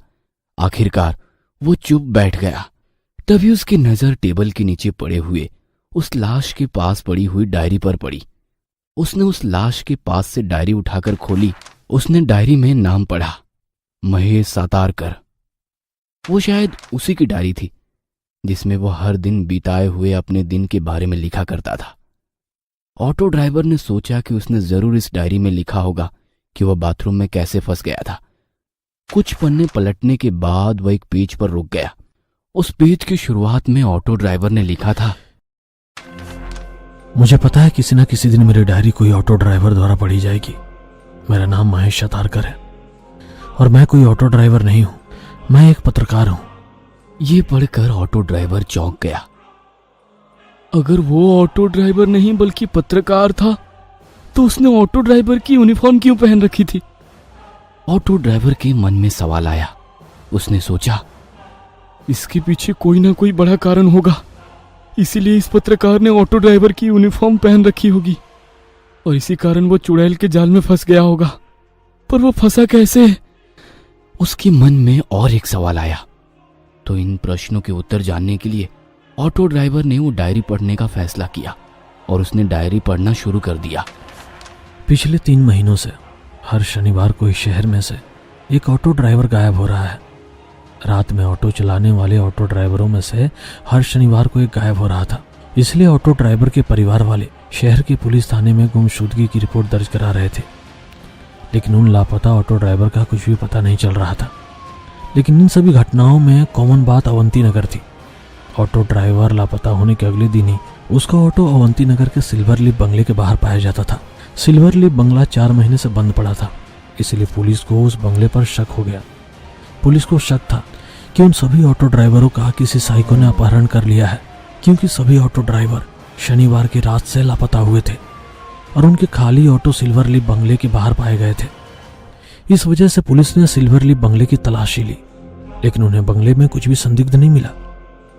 Speaker 2: आखिरकार वो चुप बैठ गया। तभी उसकी नजर टेबल के नीचे पड़े हुए उस लाश के पास पड़ी हुई डायरी पर पड़ी। उसने उस लाश के पास से डायरी उठाकर खोली। उसने डायरी में नाम पढ़ा, महेश सातारकर। वो शायद उसी की डायरी थी जिसमें वो हर दिन बिताए हुए अपने दिन के बारे में लिखा करता था। ऑटो ड्राइवर ने सोचा कि उसने जरूर इस डायरी में लिखा होगा कि वह बाथरूम में कैसे फंस गया था। कुछ पन्ने पलटने के बाद वह एक पेज पर रुक गया। उस पेज की शुरुआत में ऑटो ड्राइवर ने लिखा था,
Speaker 6: मुझे पता है किसी न किसी दिन मेरी डायरी कोई ऑटो ड्राइवर द्वारा पढ़ी जाएगी। मेरा नाम महेश सातारकर है और मैं कोई ऑटो ड्राइवर नहीं हूं, मैं एक पत्रकार हूं।
Speaker 2: ये पढ़कर ऑटो ड्राइवर चौंक गया।
Speaker 4: अगर वो ऑटो ड्राइवर नहीं बल्कि पत्रकार था तो उसने ऑटो ड्राइवर की यूनिफॉर्म क्यों पहन रखी थी?
Speaker 2: ऑटो ड्राइवर के मन में सवाल आया। उसने सोचा,
Speaker 4: इसके पीछे कोई ना कोई बड़ा कारण होगा, इसीलिए इस पत्रकार ने ऑटो ड्राइवर की यूनिफॉर्म पहन रखी होगी और इसी कारण वो चुड़ैल के जाल में फंस गया होगा। पर वो फंसा कैसे?
Speaker 2: उसके मन में और एक सवाल आया। तो इन प्रश्नों के उत्तर जानने के लिए ऑटो ड्राइवर ने वो डायरी पढ़ने का फैसला किया और उसने डायरी पढ़ना शुरू कर दिया।
Speaker 6: पिछले 3 महीनों से हर शनिवार को इस शहर में से एक ऑटो ड्राइवर गायब हो रहा है। रात में ऑटो चलाने वाले ऑटो ड्राइवरों में से हर शनिवार को एक गायब हो रहा था। इसलिए ऑटो ड्राइवर के परिवार वाले शहर के पुलिस थाने में गुमशुदगी की रिपोर्ट दर्ज करा रहे थे। लेकिन उन लापता ऑटो ड्राइवर का कुछ भी पता नहीं चल रहा था। लेकिन इन सभी घटनाओं में कॉमन बात अवंती नगर थी। ऑटो ड्राइवर लापता होने के अगले दिन ही उसका ऑटो अवंती नगर के सिल्वर लीफ बंगले के बाहर पाया जाता था। सिल्वर लीफ बंगला 4 महीने से बंद पड़ा था, इसलिए पुलिस को उस बंगले पर शक हो गया। पुलिस को शक था कि उन सभी ऑटो ड्राइवरों का किसी साइको ने अपहरण कर लिया है, क्योंकि सभी ऑटो ड्राइवर शनिवार की रात से लापता हुए थे और उनके खाली ऑटो सिल्वर लीफ बंगले के बाहर पाए गए थे। इस वजह से पुलिस ने सिल्वर लीफ बंगले की तलाशी ली, लेकिन उन्हें बंगले में कुछ भी संदिग्ध नहीं मिला।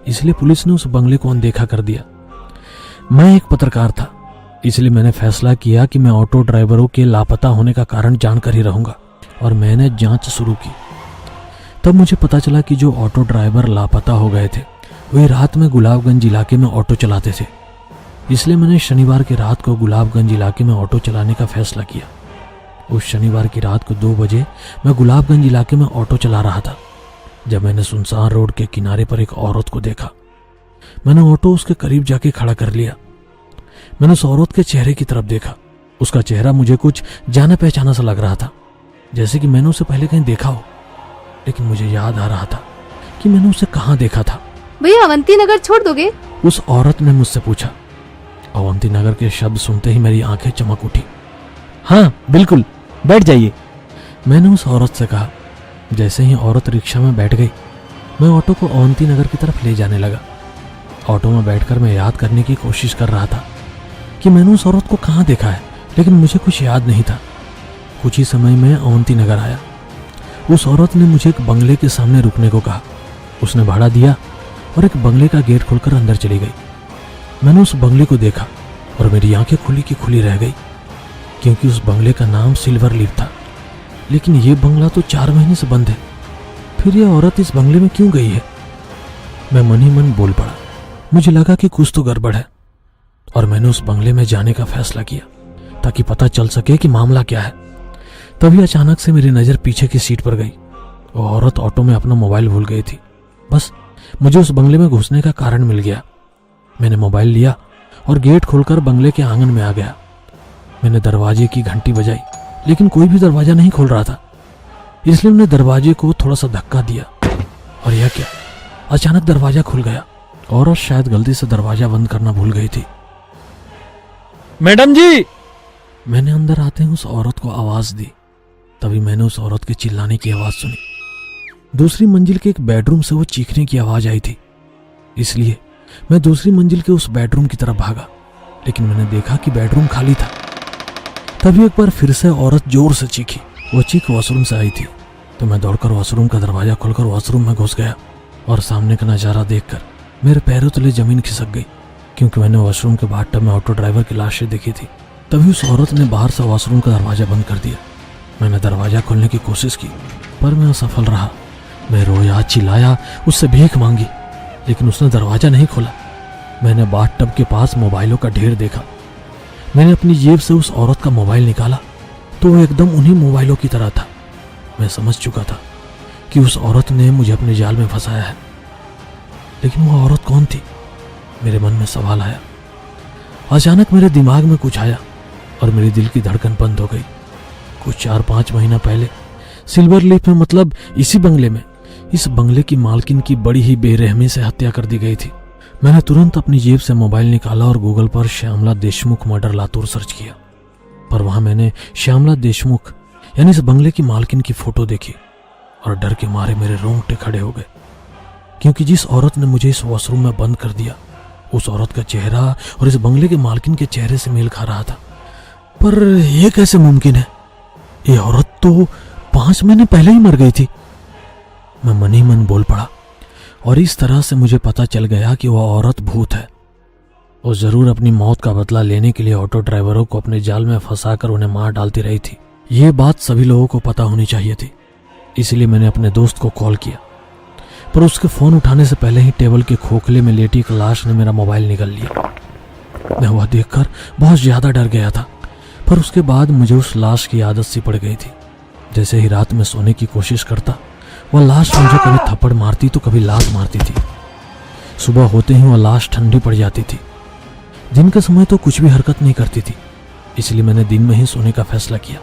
Speaker 6: इसलिए पुलिस ने उस बंगले को अनदेखा कर दिया। मैं एक पत्रकार था, इसलिए मैंने फैसला किया कि मैं ऑटो ड्राइवरों के लापता होने का कारण जानकर ही रहूंगा और मैंने जांच शुरू की। तब मुझे पता चला कि जो ऑटो ड्राइवर लापता हो गए थे वे रात में गुलाबगंज इलाके में ऑटो चलाते थे। इसलिए मैंने शनिवार की रात को गुलाबगंज इलाके में ऑटो चलाने का फैसला किया। उस शनिवार की रात को 2 बजे मैं गुलाबगंज इलाके में ऑटो चला रहा था जब मैंने सुनसान रोड के किनारे पर एक औरत को देखा। मैंने ऑटो उसके करीब जाके खड़ा कर लिया। मैंने उस औरत के चेहरे की तरफ देखा। उसका चेहरा मुझे कुछ जाना पहचाना सा लग रहा था, जैसे कि मैंने उसे पहले कहीं देखा हो। लेकिन मुझे याद आ रहा था कि मैंने उसे कहाँ देखा था।
Speaker 3: भैया अवंती नगर छोड़ दोगे?
Speaker 6: उस औरत ने मुझसे पूछा। अवंती नगर के शब्द सुनते ही मेरी आंखें चमक उठी।
Speaker 7: हाँ बिल्कुल, बैठ जाइए,
Speaker 6: मैंने उस औरत से कहा। जैसे ही औरत रिक्शा में बैठ गई, मैं ऑटो को अवंती नगर की तरफ ले जाने लगा। ऑटो में बैठकर मैं याद करने की कोशिश कर रहा था कि मैंने उस औरत को कहाँ देखा है, लेकिन मुझे कुछ याद नहीं था। कुछ ही समय में अवंती नगर आया। उस औरत ने मुझे एक बंगले के सामने रुकने को कहा। उसने भाड़ा दिया और एक बंगले का गेट खोलकर अंदर चली गई। मैंने उस बंगले को देखा और मेरी आंखें खुली की खुली रह गई, क्योंकि उस बंगले का नाम सिल्वर लीफ था। लेकिन ये बंगला तो 4 महीने से बंद है। फिर यह औरत इस बंगले में क्यों गई है? मैं मन ही मन बोल पड़ा। मुझे लगा कि कुछ तो गड़बड़ है और मैंने उस बंगले में जाने का फैसला किया ताकि पता चल सके कि मामला क्या है। तभी अचानक से मेरी नजर पीछे की सीट पर गई। वो औरत ऑटो में अपना मोबाइल भूल गई थी। बस मुझे उस बंगले में घुसने का कारण मिल गया। मैंने मोबाइल लिया और गेट खोलकर बंगले के आंगन में आ गया। मैंने दरवाजे की घंटी बजाई, लेकिन कोई भी दरवाजा नहीं खोल रहा था। इसलिए मैंने दरवाजे को थोड़ा सा धक्का दिया और यह क्या, अचानक दरवाजा खुल गया। औरत शायद गलती से दरवाजा बंद करना भूल गई थी।
Speaker 7: मैडम जी,
Speaker 6: मैंने अंदर आते ही उस औरत को आवाज दी। तभी मैंने उस औरत के चिल्लाने की आवाज सुनी। दूसरी मंजिल के एक बेडरूम से वो चीखने की आवाज आई थी। इसलिए मैं दूसरी मंजिल के उस बेडरूम की तरफ भागा, लेकिन मैंने देखा कि बेडरूम खाली था। तभी एक बार फिर से औरत जोर से चीखी। वो चीख वॉशरूम से आई थी, तो मैं दौड़कर वॉशरूम का दरवाजा खोलकर वॉशरूम में घुस गया और सामने का नजारा देखकर मेरे पैरों तले जमीन खिसक गई, क्योंकि मैंने वॉशरूम के बाथटब में ऑटो ड्राइवर की लाशें देखी थी। तभी उस औरत ने बाहर से वॉशरूम का दरवाजा बंद कर दिया। मैंने दरवाजा खोलने की कोशिश की, पर मैं असफल रहा। मैं रोया, चिल्लाया, उससे भीख मांगी, लेकिन उसने दरवाजा नहीं खोला। मैंने बाथटब के पास मोबाइलों का ढेर देखा। मैंने अपनी जेब से उस औरत का मोबाइल निकाला तो वो एकदम उन्हीं मोबाइलों की तरह था। मैं समझ चुका था कि उस औरत ने मुझे अपने जाल में फंसाया है। लेकिन वो औरत कौन थी? मेरे मन में सवाल आया। अचानक मेरे दिमाग में कुछ आया और मेरे दिल की धड़कन बंद हो गई। कुछ 4-5 महीना पहले सिल्वर लीफ में, मतलब इसी बंगले में, इस बंगले की मालकिन की बड़ी ही बेरहमी से हत्या कर दी गई थी। मैंने तुरंत अपनी जेब से मोबाइल निकाला और गूगल पर श्यामला देशमुख मर्डर लातूर सर्च किया, पर वहां मैंने श्यामला देशमुख यानी इस बंगले की मालकिन की फोटो देखी और डर के मारे मेरे रोंगटे खड़े हो गए, क्योंकि जिस औरत ने मुझे इस वॉशरूम में बंद कर दिया उस औरत का चेहरा और इस बंगले के मालकिन के चेहरे से मेल खा रहा था। पर यह कैसे मुमकिन है? ये औरत तो 5 महीने पहले ही मर गई थी। मैं मन ही मन बोल पड़ा और इस तरह से मुझे पता चल गया कि वह औरत भूत है। वो जरूर अपनी मौत का बदला लेने के लिए ऑटो ड्राइवरों को अपने जाल में फंसाकर उन्हें मार डालती रही थी। यह बात सभी लोगों को पता होनी चाहिए थी। इसलिए मैंने अपने दोस्त को कॉल किया, पर उसके फोन उठाने से पहले ही टेबल के खोखले में लेटी एक लाश ने मेरा मोबाइल निगल लिया। मैं वह देखकर बहुत ज्यादा डर गया था, पर उसके बाद मुझे उस लाश की आदत सी पड़ गई थी। जैसे ही रात में सोने की कोशिश करता, वह लाश मुझे कभी थप्पड़ मारती तो कभी लात मारती थी। सुबह होते ही वह लाश ठंडी पड़ जाती थी। दिन के समय तो कुछ भी हरकत नहीं करती थी, इसलिए मैंने दिन में ही सोने का फैसला किया।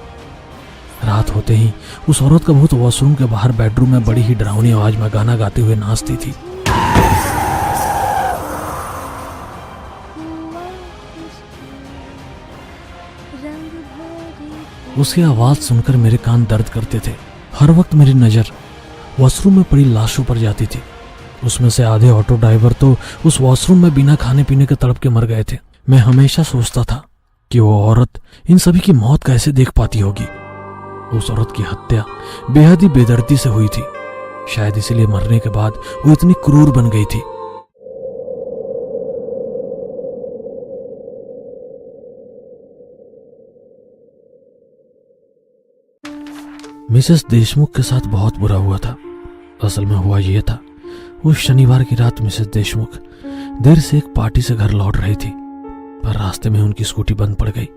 Speaker 6: रात होते ही उस औरत का भूत वॉशरूम के बाहर बेडरूम में बड़ी ही डरावनी आवाज में गाना गाते हुए नाचती थी। उसकी आवाज सुनकर मेरे कान दर्द करते थे। हर वक्त मेरी नजर वॉशरूम में पड़ी लाशों पर जाती थी। उसमें से आधे ऑटो ड्राइवर तो उस वॉशरूम में बिना खाने पीने के तड़प के मर गए थे। मैं हमेशा सोचता था कि वो औरत इन सभी की मौत कैसे देख पाती होगी। उस औरत की हत्या बेहद ही बेदर्दी से हुई थी। शायद इसलिए मरने के बाद वो इतनी क्रूर बन गई थी। मिसेस देशमुख के साथ बहुत बुरा हुआ था। असल में हुआ यह था, उस शनिवार की रात मिसेस देशमुख देर से एक पार्टी से घर लौट रही थी, पर रास्ते में उनकी स्कूटी बंद पड़ गई।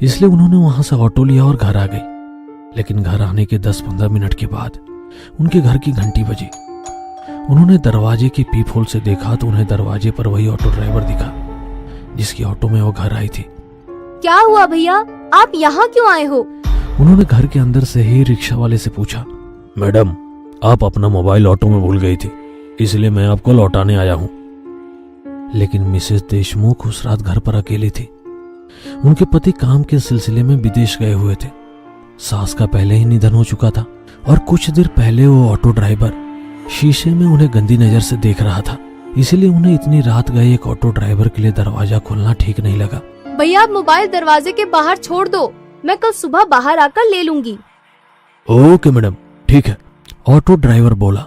Speaker 6: इसलिए उन्होंने वहां से ऑटो लिया और घर आ गई। लेकिन घर आने के 10-15 मिनट के बाद उनके घर की घंटी बजी। उन्होंने दरवाजे के पीप होल से देखा तो उन्हें दरवाजे पर वही ऑटो ड्राइवर दिखा जिसकी ऑटो में वो घर आई थी।
Speaker 3: क्या हुआ भैया, आप यहाँ क्यों आए हो?
Speaker 6: उन्होंने घर के अंदर से ही रिक्शा वाले से पूछा। मैडम, आप अपना मोबाइल ऑटो में भूल गई थी, इसलिए मैं आपको लौटाने आया हूं। लेकिन मिसेस देशमुख उस रात घर पर अकेली थी। उनके पति काम के सिलसिले में विदेश गए हुए थे। सास का पहले ही निधन हो चुका था और कुछ देर पहले वो ऑटो ड्राइवर शीशे में उन्हें गंदी नजर से देख रहा था। इसलिए उन्हें इतनी रात गए एक ऑटो ड्राइवर के लिए दरवाजा खोलना ठीक नहीं लगा।
Speaker 3: भैया, आप मोबाइल दरवाजे के बाहर छोड़ दो, मैं कल सुबह बाहर आकर ले लूंगी।
Speaker 6: ओके मैडम, ठीक है, ऑटो ड्राइवर बोला।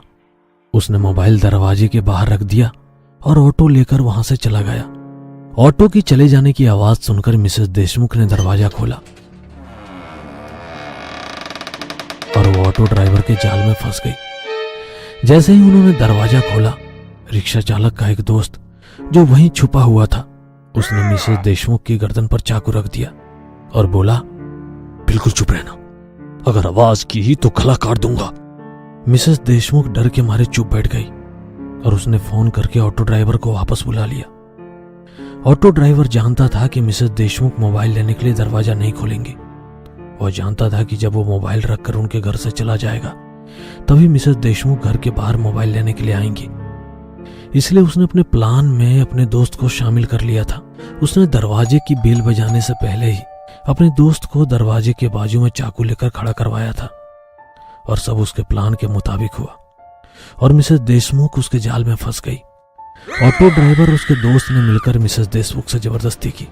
Speaker 6: उसने मोबाइल दरवाजे के बाहर रख दिया और ऑटो लेकर वहां से चला गया। ऑटो की चले जाने की आवाज सुनकर मिसेस देशमुख ने दरवाजा खोला और वो ऑटो ड्राइवर के जाल में फंस गई। जैसे ही उन्होंने दरवाजा खोला, रिक्शा चालक का एक दोस्त जो वहीं छुपा हुआ था, उसने मिसेस देशमुख की गर्दन पर चाकू रख दिया और बोला, बिल्कुल चुप रहना, अगर आवाज की ही तो गला काट दूंगा। मिसेस देशमुख डर के मारे चुप बैठ गई और उसने फोन करके ऑटो ड्राइवर को वापस बुला लिया। ऑटो ड्राइवर जानता था कि मिसेस देशमुख मोबाइल लेने के लिए दरवाजा नहीं खोलेंगी। वह जानता था कि जब वो मोबाइल रखकर उनके घर से चला जाएगा तभी मिसेस देशमुख घर के बाहर मोबाइल लेने के लिए आएंगी। इसलिए उसने अपने प्लान में अपने दोस्त को शामिल कर लिया था। उसने दरवाजे की बेल बजाने से पहले ही अपने दोस्त को दरवाजे के बाजू में चाकू लेकर खड़ा करवाया था और सब उसके प्लान के मुताबिक हुआ और मिसेस देशमुख उसके जाल में फंस गई। ऑटो ड्राइवर उसके दोस्त ने मिलकर मिसेस देशमुख से जबरदस्ती की।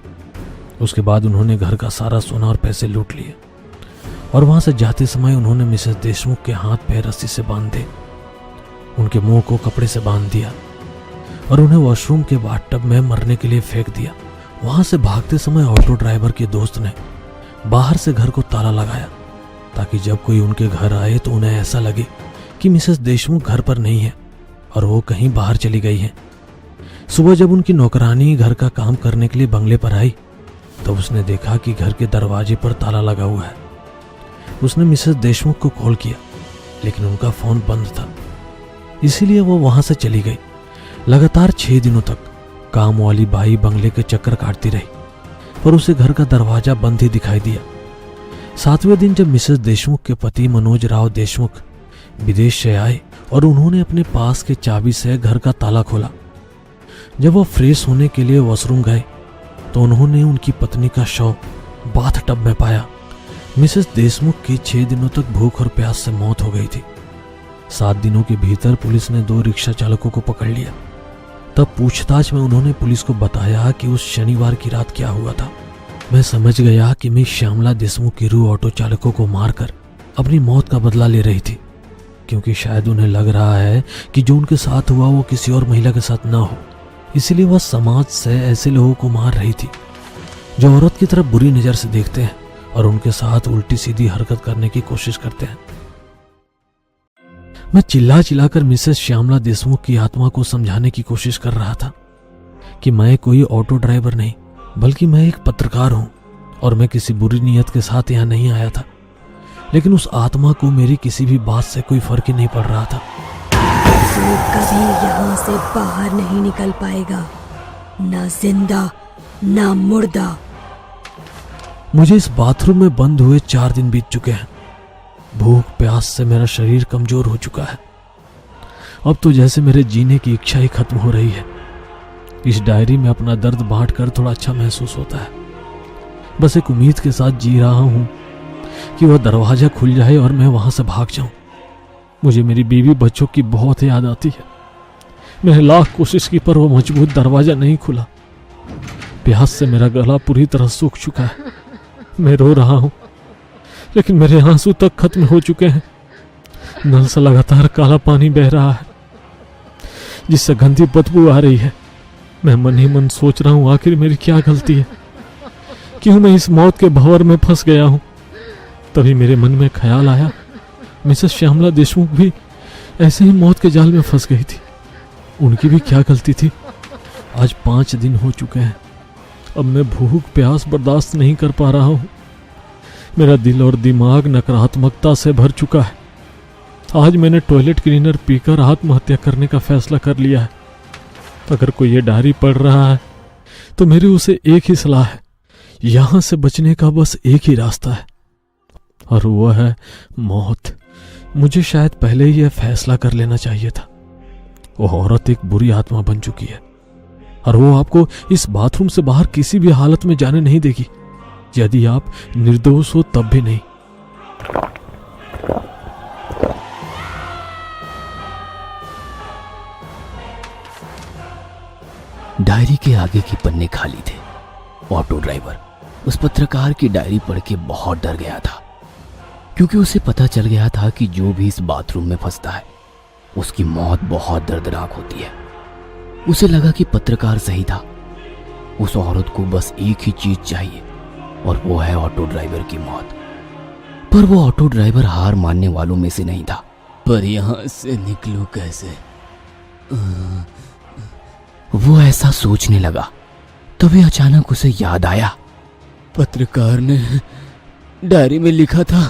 Speaker 6: उसके बाद उन्होंने घर का सारा सोना और पैसे लूट लिए और वहां से जाते समय उन्होंने मिसेस देशमुख के हाथ पैर रस्सी से बांध दिए, उनके मुंह को कपड़े से बांध दिया और उन्हें वॉशरूम के बाथटब में मरने के लिए फेंक दिया। वहां से भागते समय ऑटो ड्राइवर के दोस्त ने बाहर से घर को ताला लगाया ताकि जब कोई उनके घर आए तो उन्हें ऐसा लगे कि मिसेस देशमुख घर पर नहीं है और वो कहीं बाहर चली गई है। सुबह जब उनकी नौकरानी घर का काम करने के लिए बंगले पर आई तो उसने देखा कि घर के दरवाजे पर ताला लगा हुआ है। उसने मिसेस देशमुख को कॉल किया लेकिन उनका फोन बंद था, इसीलिए वो वहां से चली गई। लगातार 6 दिनों तक काम वाली बाई बंगले के चक्कर काटती रही पर उसे घर का दरवाजा बंद ही दिखाई दिया। 7वें दिन जब मिसेस देशमुख के पति मनोज राव देशमुख विदेश से आए और उन्होंने अपने पास के चाबी से घर का ताला खोला, जब वो फ्रेश होने के लिए वॉशरूम गए तो उन्होंने उनकी पत्नी का शव बाथ टब में पाया। मिसेस देशमुख की 6 दिनों तक भूख और प्यास से मौत हो गई थी। 7 दिनों के भीतर पुलिस ने 2 रिक्शा चालकों को पकड़ लिया। तब पूछताछ में उन्होंने पुलिस को बताया कि उस शनिवार की रात क्या हुआ था। मैं समझ गया कि मिस श्यामला देशमुख की रूह ऑटो चालकों को मारकर अपनी मौत का बदला ले रही थी, क्योंकि शायद उन्हें लग रहा है कि जो उनके साथ हुआ वो किसी और महिला के साथ ना हो, इसलिए वह समाज से ऐसे लोगों को मार रही थी जो औरत की तरफ बुरी नजर से देखते हैं और उनके साथ उल्टी सीधी हरकत करने की कोशिश करते हैं। मैं चिल्ला चिल्लाकर मिसेस श्यामला देशमुख की आत्मा को समझाने की कोशिश कर रहा था कि मैं कोई ऑटो ड्राइवर नहीं बल्कि मैं एक पत्रकार हूं और मैं किसी बुरी नीयत के साथ यहां नहीं आया था। लेकिन उस आत्मा को मेरी किसी भी बात से कोई फर्क ही नहीं पड़ रहा था।
Speaker 5: वो कभी यहाँ से बाहर नहीं निकल पाएगा, ना जिंदा ना मुर्दा।
Speaker 6: मुझे इस बाथरूम में बंद हुए 4 दिन बीत चुके हैं। भूख प्यास से मेरा शरीर कमजोर हो चुका है। अब तो जैसे मेरे जीने की इच्छा ही खत्म हो रही है। इस डायरी में अपना दर्द बांटकर थोड़ा अच्छा महसूस होता है। बस एक उम्मीद के साथ जी रहा हूं कि वह दरवाजा खुल जाए और मैं वहां से भाग जाऊं। मुझे मेरी बीवी बच्चों की बहुत याद आती है। मैंने लाख कोशिश की पर वो मजबूत दरवाजा नहीं खुला। प्यास से मेरा गला पूरी तरह सूख चुका है। मैं रो रहा हूं लेकिन मेरे आंसू तक खत्म हो चुके हैं। नल से लगातार काला पानी बह रहा है जिससे गंदी बदबू आ रही है। मैं मन ही मन सोच रहा हूं आखिर मेरी क्या गलती है, क्यों मैं इस मौत के भंवर में फंस गया हूं। तभी मेरे मन में ख्याल आया मिसेस श्यामला देशमुख भी ऐसे ही मौत के जाल में फंस गई थी। उनकी भी क्या गलती थी। आज 5 दिन हो चुके हैं। अब मैं भूख प्यास बर्दाश्त नहीं कर पा रहा हूं। मेरा दिल और दिमाग नकारात्मकता से भर चुका है। आज मैंने टॉयलेट क्लीनर पीकर आत्महत्या करने का फैसला कर लिया है। अगर कोई ये डायरी पढ़ रहा है तो मेरी उसे एक ही सलाह है, यहां से बचने का बस एक ही रास्ता है और वो है मौत। मुझे शायद पहले ही यह फैसला कर लेना चाहिए था। वो औरत एक बुरी आत्मा बन चुकी है और वो आपको इस बाथरूम से बाहर किसी भी हालत में जाने नहीं देगी, यदि आप निर्दोष हो तब भी नहीं।
Speaker 2: डायरी के आगे के पन्ने खाली थे। ऑटो ड्राइवर उस पत्रकार की डायरी पढ़ के बहुत डर गया था, क्योंकि उसे पता चल गया था कि जो भी इस बाथरूम में फंसता है उसकी मौत बहुत दर्दनाक होती है। उसे लगा कि पत्रकार सही था। उस औरत को बस एक ही चीज चाहिए और वो है ऑटो ड्राइवर की मौत। पर वो ऑटो ड्राइवर हार मानने वालों में से नहीं था।
Speaker 8: पर यहां से निकलूं कैसे?
Speaker 2: वो ऐसा सोचने लगा, तभी अचानक उसे याद आया।
Speaker 8: पत्रकार ने डायरी में लिखा था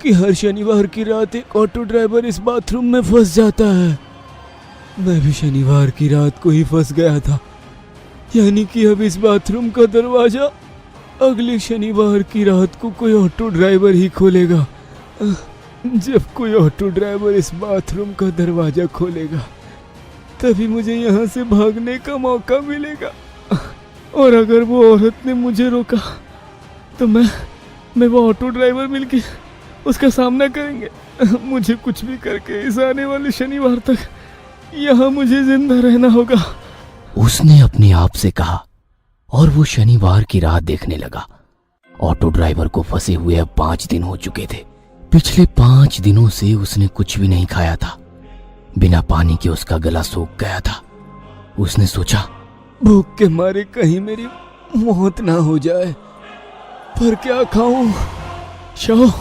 Speaker 8: कि हर शनिवार की रात एक ऑटो ड्राइवर इस बाथरूम में फंस जाता है। मैं भी शनिवार की रात को ही फंस गया था, यानी कि अब इस बाथरूम का दरवाजा अगले शनिवार की रात को कोई ऑटो ड्राइवर ही खोलेगा। जब कोई ऑटो ड्राइवर इस बाथरूम का दरवाजा खोलेगा तभी मुझे यहाँ से भागने का मौका मिलेगा। और अगर वो औरत ने मुझे रोका तो मैं वो ऑटो ड्राइवर मिलके उसका सामना करेंगे। मुझे कुछ भी करके इस आने वाले शनिवार तक यहाँ मुझे जिंदा रहना होगा,
Speaker 2: उसने अपने आप से कहा और वो शनिवार की रात देखने लगा। ऑटो ड्राइवर को फंसे हुए अब 5 दिन हो चुके थे। पिछले 5 दिनों से उसने कुछ भी नहीं खाया था। बिना पानी के उसका गला सूख गया था। उसने सोचा,
Speaker 8: भूख के मारे कहीं मेरी मौत ना हो जाए, पर क्या खाऊं?
Speaker 2: शव।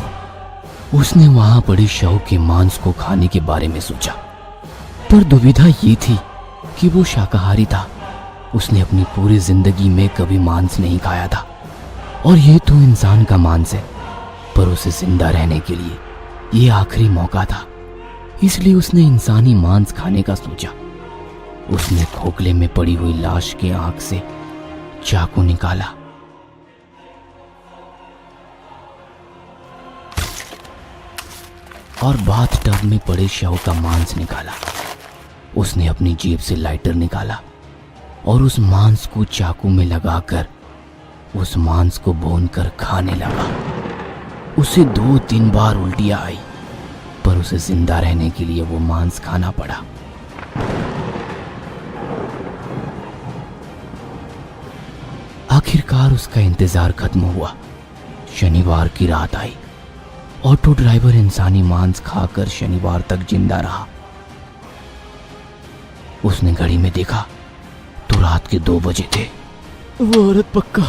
Speaker 2: उसने वहां पड़े शव के मांस को खाने के बारे में सोचा, पर दुविधा ये थी कि वो शाकाहारी था। उसने अपनी पूरी जिंदगी में कभी मांस नहीं खाया था और ये तो इंसान का मांस है, पर उसे जिंदा रहने के लिए ये आखिरी मौका था। इसलिए उसने इंसानी मांस खाने का सोचा। उसने खोखले में पड़ी हुई लाश के आंख से चाकू निकाला और बाथटब में पड़े शव का मांस निकाला। उसने अपनी जेब से लाइटर निकाला और उस मांस को चाकू में लगाकर उस मांस को भूनकर खाने लगा। उसे 2-3 बार उल्टियां आई, पर उसे जिंदा रहने के लिए वो मांस खाना पड़ा। आखिरकार उसका इंतजार खत्म हुआ। शनिवार की रात आई। ऑटो ड्राइवर इंसानी मांस खाकर शनिवार तक जिंदा रहा। उसने घड़ी में देखा तो रात के 2 बजे थे।
Speaker 8: वो औरत पक्का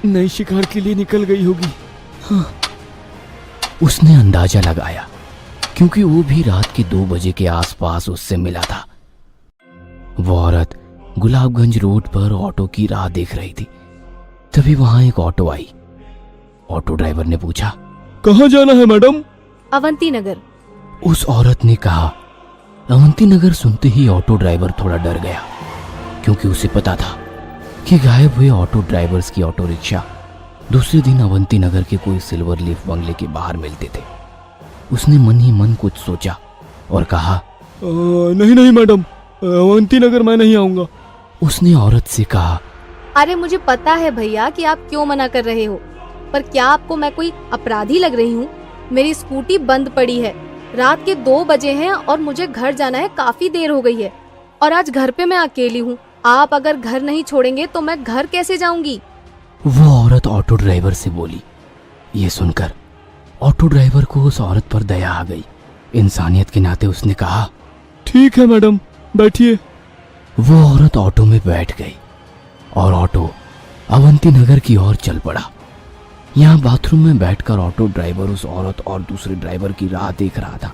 Speaker 8: नई शिकार के लिए निकल गई होगी। हाँ।
Speaker 2: उसने अंदाजा लगाया क्योंकि वो भी रात के 2 बजे के आसपास उससे मिला था। वो औरत गुलाबगंज रोड पर ऑटो की राह देख रही थी। तभी वहां एक ऑटो आई। ऑटो ड्राइवर ने पूछा,
Speaker 8: कहाँ जाना है मैडम?
Speaker 3: अवंती नगर।
Speaker 2: उस औरत ने कहा। अवंती नगर सुनते ही ऑटो ड्राइवर थोड़ा डर गया क्योंकि उसे पता था कि गायब हुए ऑटो ड्राइवर्स की ऑटो रिक्शा दूसरे दिन अवंती नगर के कोई सिल्वर लीफ बंगले के बाहर मिलते थे। उसने मन ही मन कुछ सोचा और कहा,
Speaker 8: नहीं नहीं मैडम, अवंती नगर मैं नहीं आऊंगा।
Speaker 2: उसने औरत से कहा,
Speaker 3: अरे मुझे पता है भैया कि आप क्यों मना कर रहे हो, पर क्या आपको मैं कोई अपराधी लग रही हूँ? मेरी स्कूटी बंद पड़ी है, रात के 2 बजे हैं और मुझे घर जाना है, काफी देर हो गई है और आज घर पे मैं अकेली हूँ। आप अगर घर नहीं छोड़ेंगे तो मैं घर कैसे जाऊंगी?
Speaker 2: वो औरत ऑटो ड्राइवर से बोली। ये सुनकर ऑटो ड्राइवर को उस औरत पर दया आ गई। इंसानियत के नाते उसने कहा,
Speaker 8: ठीक है मैडम, बैठिए।
Speaker 2: वो औरत ऑटो में बैठ गई और ऑटो अवंती नगर की ओर चल पड़ा। यहाँ बाथरूम में बैठकर ऑटो ड्राइवर उस औरत और दूसरे ड्राइवर की राह देख रहा था।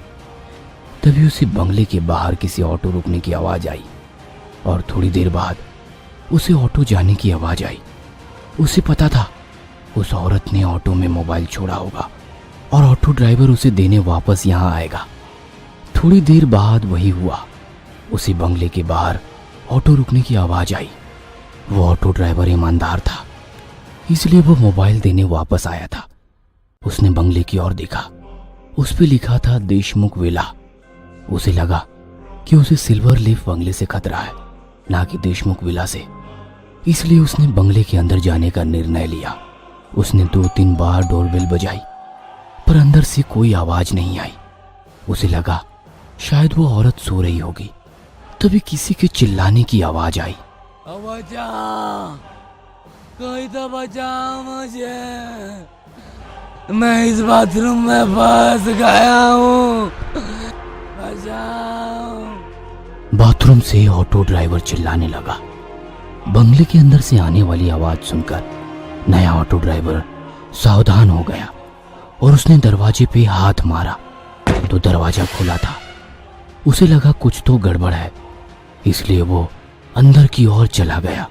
Speaker 2: तभी उसे बंगले के बाहर किसी ऑटो रुकने की आवाज आई और थोड़ी देर बाद उसे ऑटो जाने की आवाज आई। उसे पता था उस औरत ने ऑटो में मोबाइल छोड़ा होगा और ऑटो ड्राइवर उसे देने वापस यहाँ आएगा। थोड़ी देर बाद वही हुआ। उसी बंगले के बाहर ऑटो रुकने की आवाज आई। वो ऑटो ड्राइवर ईमानदार था, इसलिए वो मोबाइल देने वापस आया था। उसने बंगले की ओर देखा। उस पे लिखा था देशमुख विला। उसे लगा कि उसे सिल्वर लीफ बंगले से खतरा है, ना कि देशमुख विला से। इसलिए उसने बंगले के अंदर जाने का निर्णय लिया। उसने 2-3 बार डोरबेल बजाई पर अंदर से कोई आवाज नहीं आई। उसे लगा शायद वो औरत सो रही होगी। तभी किसी के चिल्लाने की आवाज आई,
Speaker 8: कोई तो बचाओ मुझे, मैं इस बाथरूम में फंस गया हूँ, बचाओ।
Speaker 2: बाथरूम से ऑटो ड्राइवर चिल्लाने लगा। बंगले के अंदर से आने वाली आवाज सुनकर नया ऑटो ड्राइवर सावधान हो गया और उसने दरवाजे पे हाथ मारा तो दरवाजा खुला था। उसे लगा कुछ तो गड़बड़ है, इसलिए वो अंदर की ओर चला गया।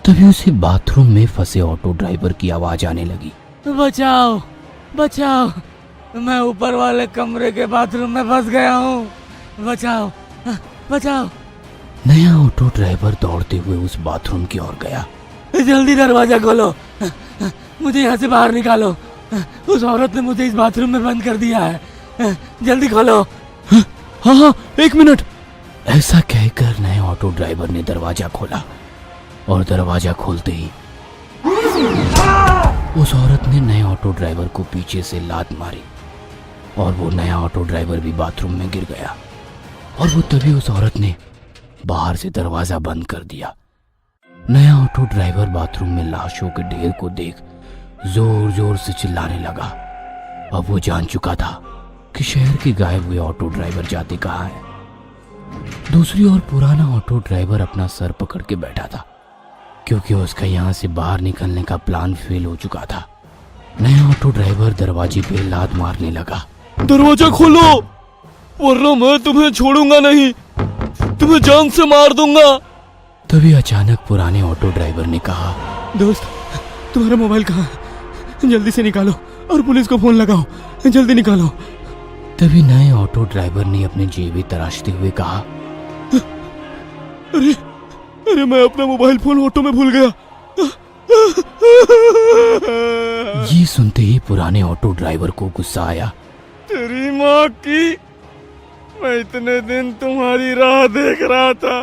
Speaker 2: तभी उसे बाथरूम में फंसे ऑटो ड्राइवर की आवाज आने लगी,
Speaker 8: बचाओ बचाओ, मैं ऊपर वाले कमरे के बाथरूम में फंस गया हूँ, बचाओ बचाओ।
Speaker 2: नया ऑटो ड्राइवर दौड़ते हुए उस बाथरूम की ओर गया।
Speaker 8: जल्दी दरवाजा खोलो, मुझे यहाँ से बाहर निकालो, उस औरत ने मुझे इस बाथरूम में बंद कर दिया है, जल्दी खोलो।
Speaker 2: हाँ हाँ 1 मिनट। ऐसा कहकर नए ऑटो ड्राइवर ने दरवाजा खोला और दरवाजा खोलते ही उस औरत ने नए ऑटो ड्राइवर को पीछे से लात मारी और वो नया ऑटो ड्राइवर भी बाथरूम में गिर गया। और वो तभी उस औरत ने बाहर से दरवाजा बंद कर दिया। नया ऑटो ड्राइवर बाथरूम में लाशों के ढेर को देख जोर जोर से चिल्लाने लगा। अब वो जान चुका था कि शहर के गायब हुए ऑटो ड्राइवर जाते कहाँ हैं। दूसरी ओर पुराना ऑटो ड्राइवर अपना सर पकड़ के बैठा था क्योंकि उसका यहाँ से बाहर निकलने का प्लान फेल हो चुका था। नया ऑटो ड्राइवर दरवाजे पे लात मारने लगा,
Speaker 4: दरवाजा खोलो वरना मैं तुम्हें छोड़ूंगा नहीं, तुम्हें जान से मार दूंगा।
Speaker 2: तभी अचानक पुराने ऑटो ड्राइवर ने कहा,
Speaker 8: दोस्त तुम्हारा मोबाइल कहाँ है, जल्दी से निकालो और पुलिस को फोन लगाओ, जल्दी निकालो।
Speaker 2: तभी नए ऑटो ड्राइवर ने अपने जेबें तराशते हुए कहा,
Speaker 8: अरे अरे मैं अपना मोबाइल फोन ऑटो में भूल गया।
Speaker 2: ये सुनते ही पुराने ऑटो ड्राइवर को गुस्सा आया।
Speaker 4: तेरी माँ की, मैं इतने दिन तुम्हारी राह देख रहा था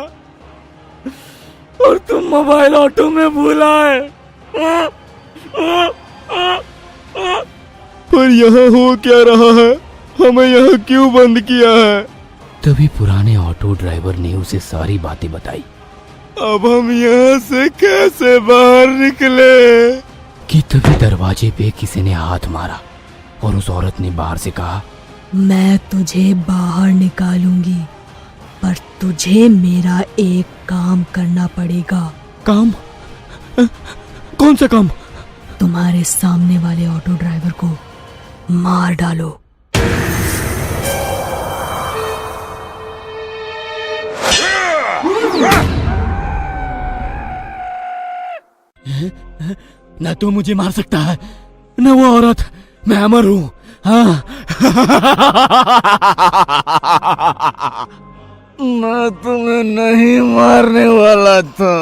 Speaker 4: और तुम मोबाइल ऑटो में भूला है। पर यहाँ हो क्या रहा है, हमें यहाँ क्यों बंद किया है?
Speaker 2: तभी पुराने ऑटो ड्राइवर ने उसे सारी बातें बताई।
Speaker 4: अब हम यहाँ से कैसे बाहर निकले?
Speaker 2: कि तभी दरवाजे पे किसी ने हाथ मारा और उस औरत ने बाहर से कहा,
Speaker 5: मैं तुझे बाहर निकालूंगी, पर तुझे मेरा एक काम करना पड़ेगा।
Speaker 8: काम? कौन सा काम?
Speaker 5: तुम्हारे सामने वाले ऑटो ड्राइवर को मार डालो।
Speaker 8: न तो मुझे मार सकता है, न वो औरत। मैं अमर हूँ। हाँ।
Speaker 4: मैं तुम्हें नहीं मारने वाला था।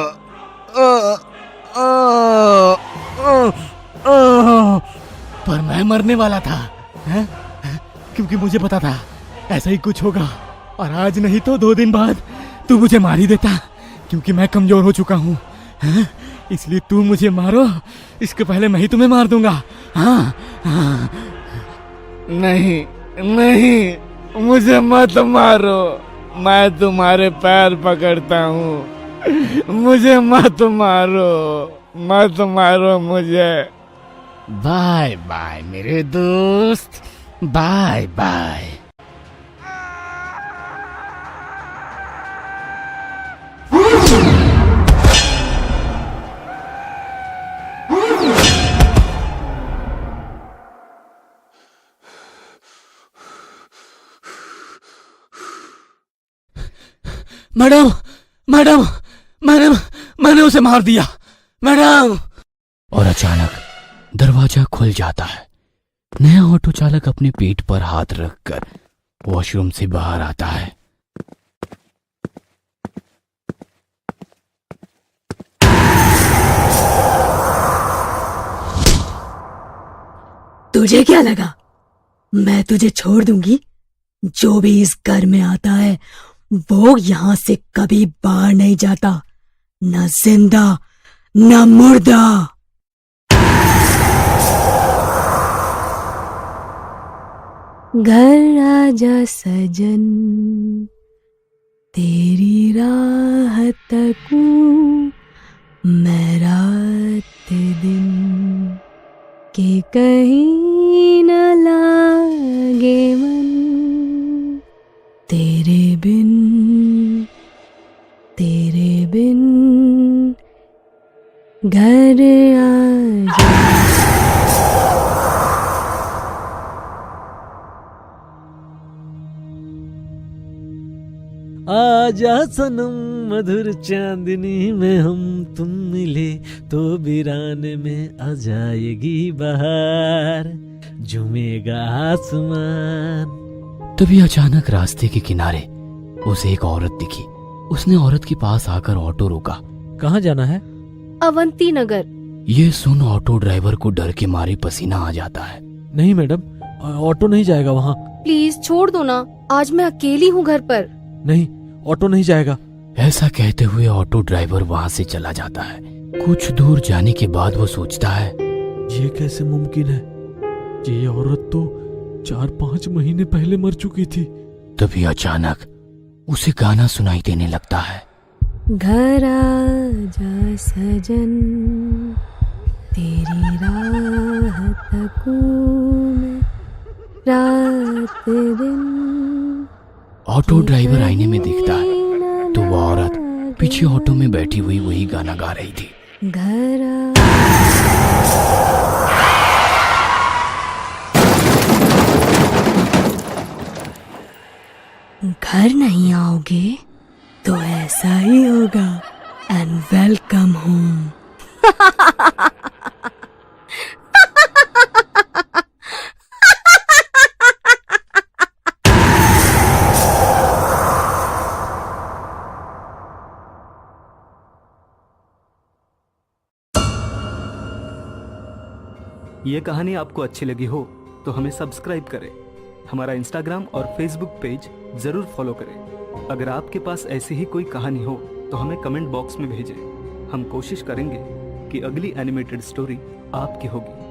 Speaker 8: पर मैं मरने वाला था, हैं? क्योंकि मुझे पता था ऐसा ही कुछ होगा, और आज नहीं तो 2 दिन बाद तू मुझे मार ही देता, क्योंकि मैं कमजोर हो चुका हूँ, हैं? इसलिए तू मुझे मारो, इसके पहले मैं ही तुम्हें मार दूंगा। हाँ, हाँ।
Speaker 4: नहीं नहीं, मुझे मत मारो, मैं तुम्हारे पैर पकड़ता हूँ। मुझे मत मारो, मत मारो मुझे।
Speaker 8: बाय बाय मेरे दोस्त, बाय बाय। मैडम, मैडम, मैंने उसे मार दिया, मैडम।
Speaker 2: और अचानक दरवाजा खुल जाता है। नया ऑटो चालक अपने पेट पर हाथ रखकर वॉशरूम से बाहर आता है।
Speaker 5: तुझे क्या लगा मैं तुझे छोड़ दूंगी? जो भी इस घर में आता है वो यहाँ से कभी बाहर नहीं जाता, न जिंदा न मुर्दा। घर आजा सजन, तेरी राह तकूं मैं रात दिन, के कहीं न लागे मन, तेरे बिन घर आजा।
Speaker 6: आजा सनम मधुर चांदनी में हम तुम मिले तो वीराने में आ जाएगी बहार, झूमेगा आसमान।
Speaker 2: तभी अचानक रास्ते के किनारे उसे एक औरत दिखी। उसने औरत के पास आकर ऑटो रोका।
Speaker 6: कहाँ जाना है?
Speaker 3: अवंती नगर।
Speaker 2: ये सुन ऑटो ड्राइवर को डर के मारे पसीना आ जाता है।
Speaker 6: नहीं मैडम, ऑटो नहीं जाएगा वहाँ।
Speaker 3: प्लीज छोड़ दो ना, आज मैं अकेली हूँ घर पर।
Speaker 6: नहीं, ऑटो नहीं जाएगा।
Speaker 2: ऐसा कहते हुए ऑटो ड्राइवर वहाँ से चला जाता है। कुछ दूर जाने के बाद वो सोचता है,
Speaker 6: ये कैसे मुमकिन है? ये औरत तो 4-5 महीने पहले मर चुकी थी।
Speaker 2: तभी अचानक उसे गाना सुनाई देने लगता है।
Speaker 5: घर आजा सजन, तेरी राह तकूं मैं रात दिन।
Speaker 2: ऑटो ड्राइवर आईने में दिखता है तो वो औरत पीछे ऑटो में बैठी हुई वही गाना गा रही थी।
Speaker 5: घर नहीं आओगे तो ऐसा ही होगा। And welcome home.
Speaker 1: ये कहानी आपको अच्छी लगी हो तो हमें सब्सक्राइब करें, हमारा इंस्टाग्राम और फेसबुक पेज जरूर फॉलो करें। अगर आपके पास ऐसी ही कोई कहानी हो तो हमें कमेंट बॉक्स में भेजें। हम कोशिश करेंगे कि अगली एनिमेटेड स्टोरी आपकी होगी।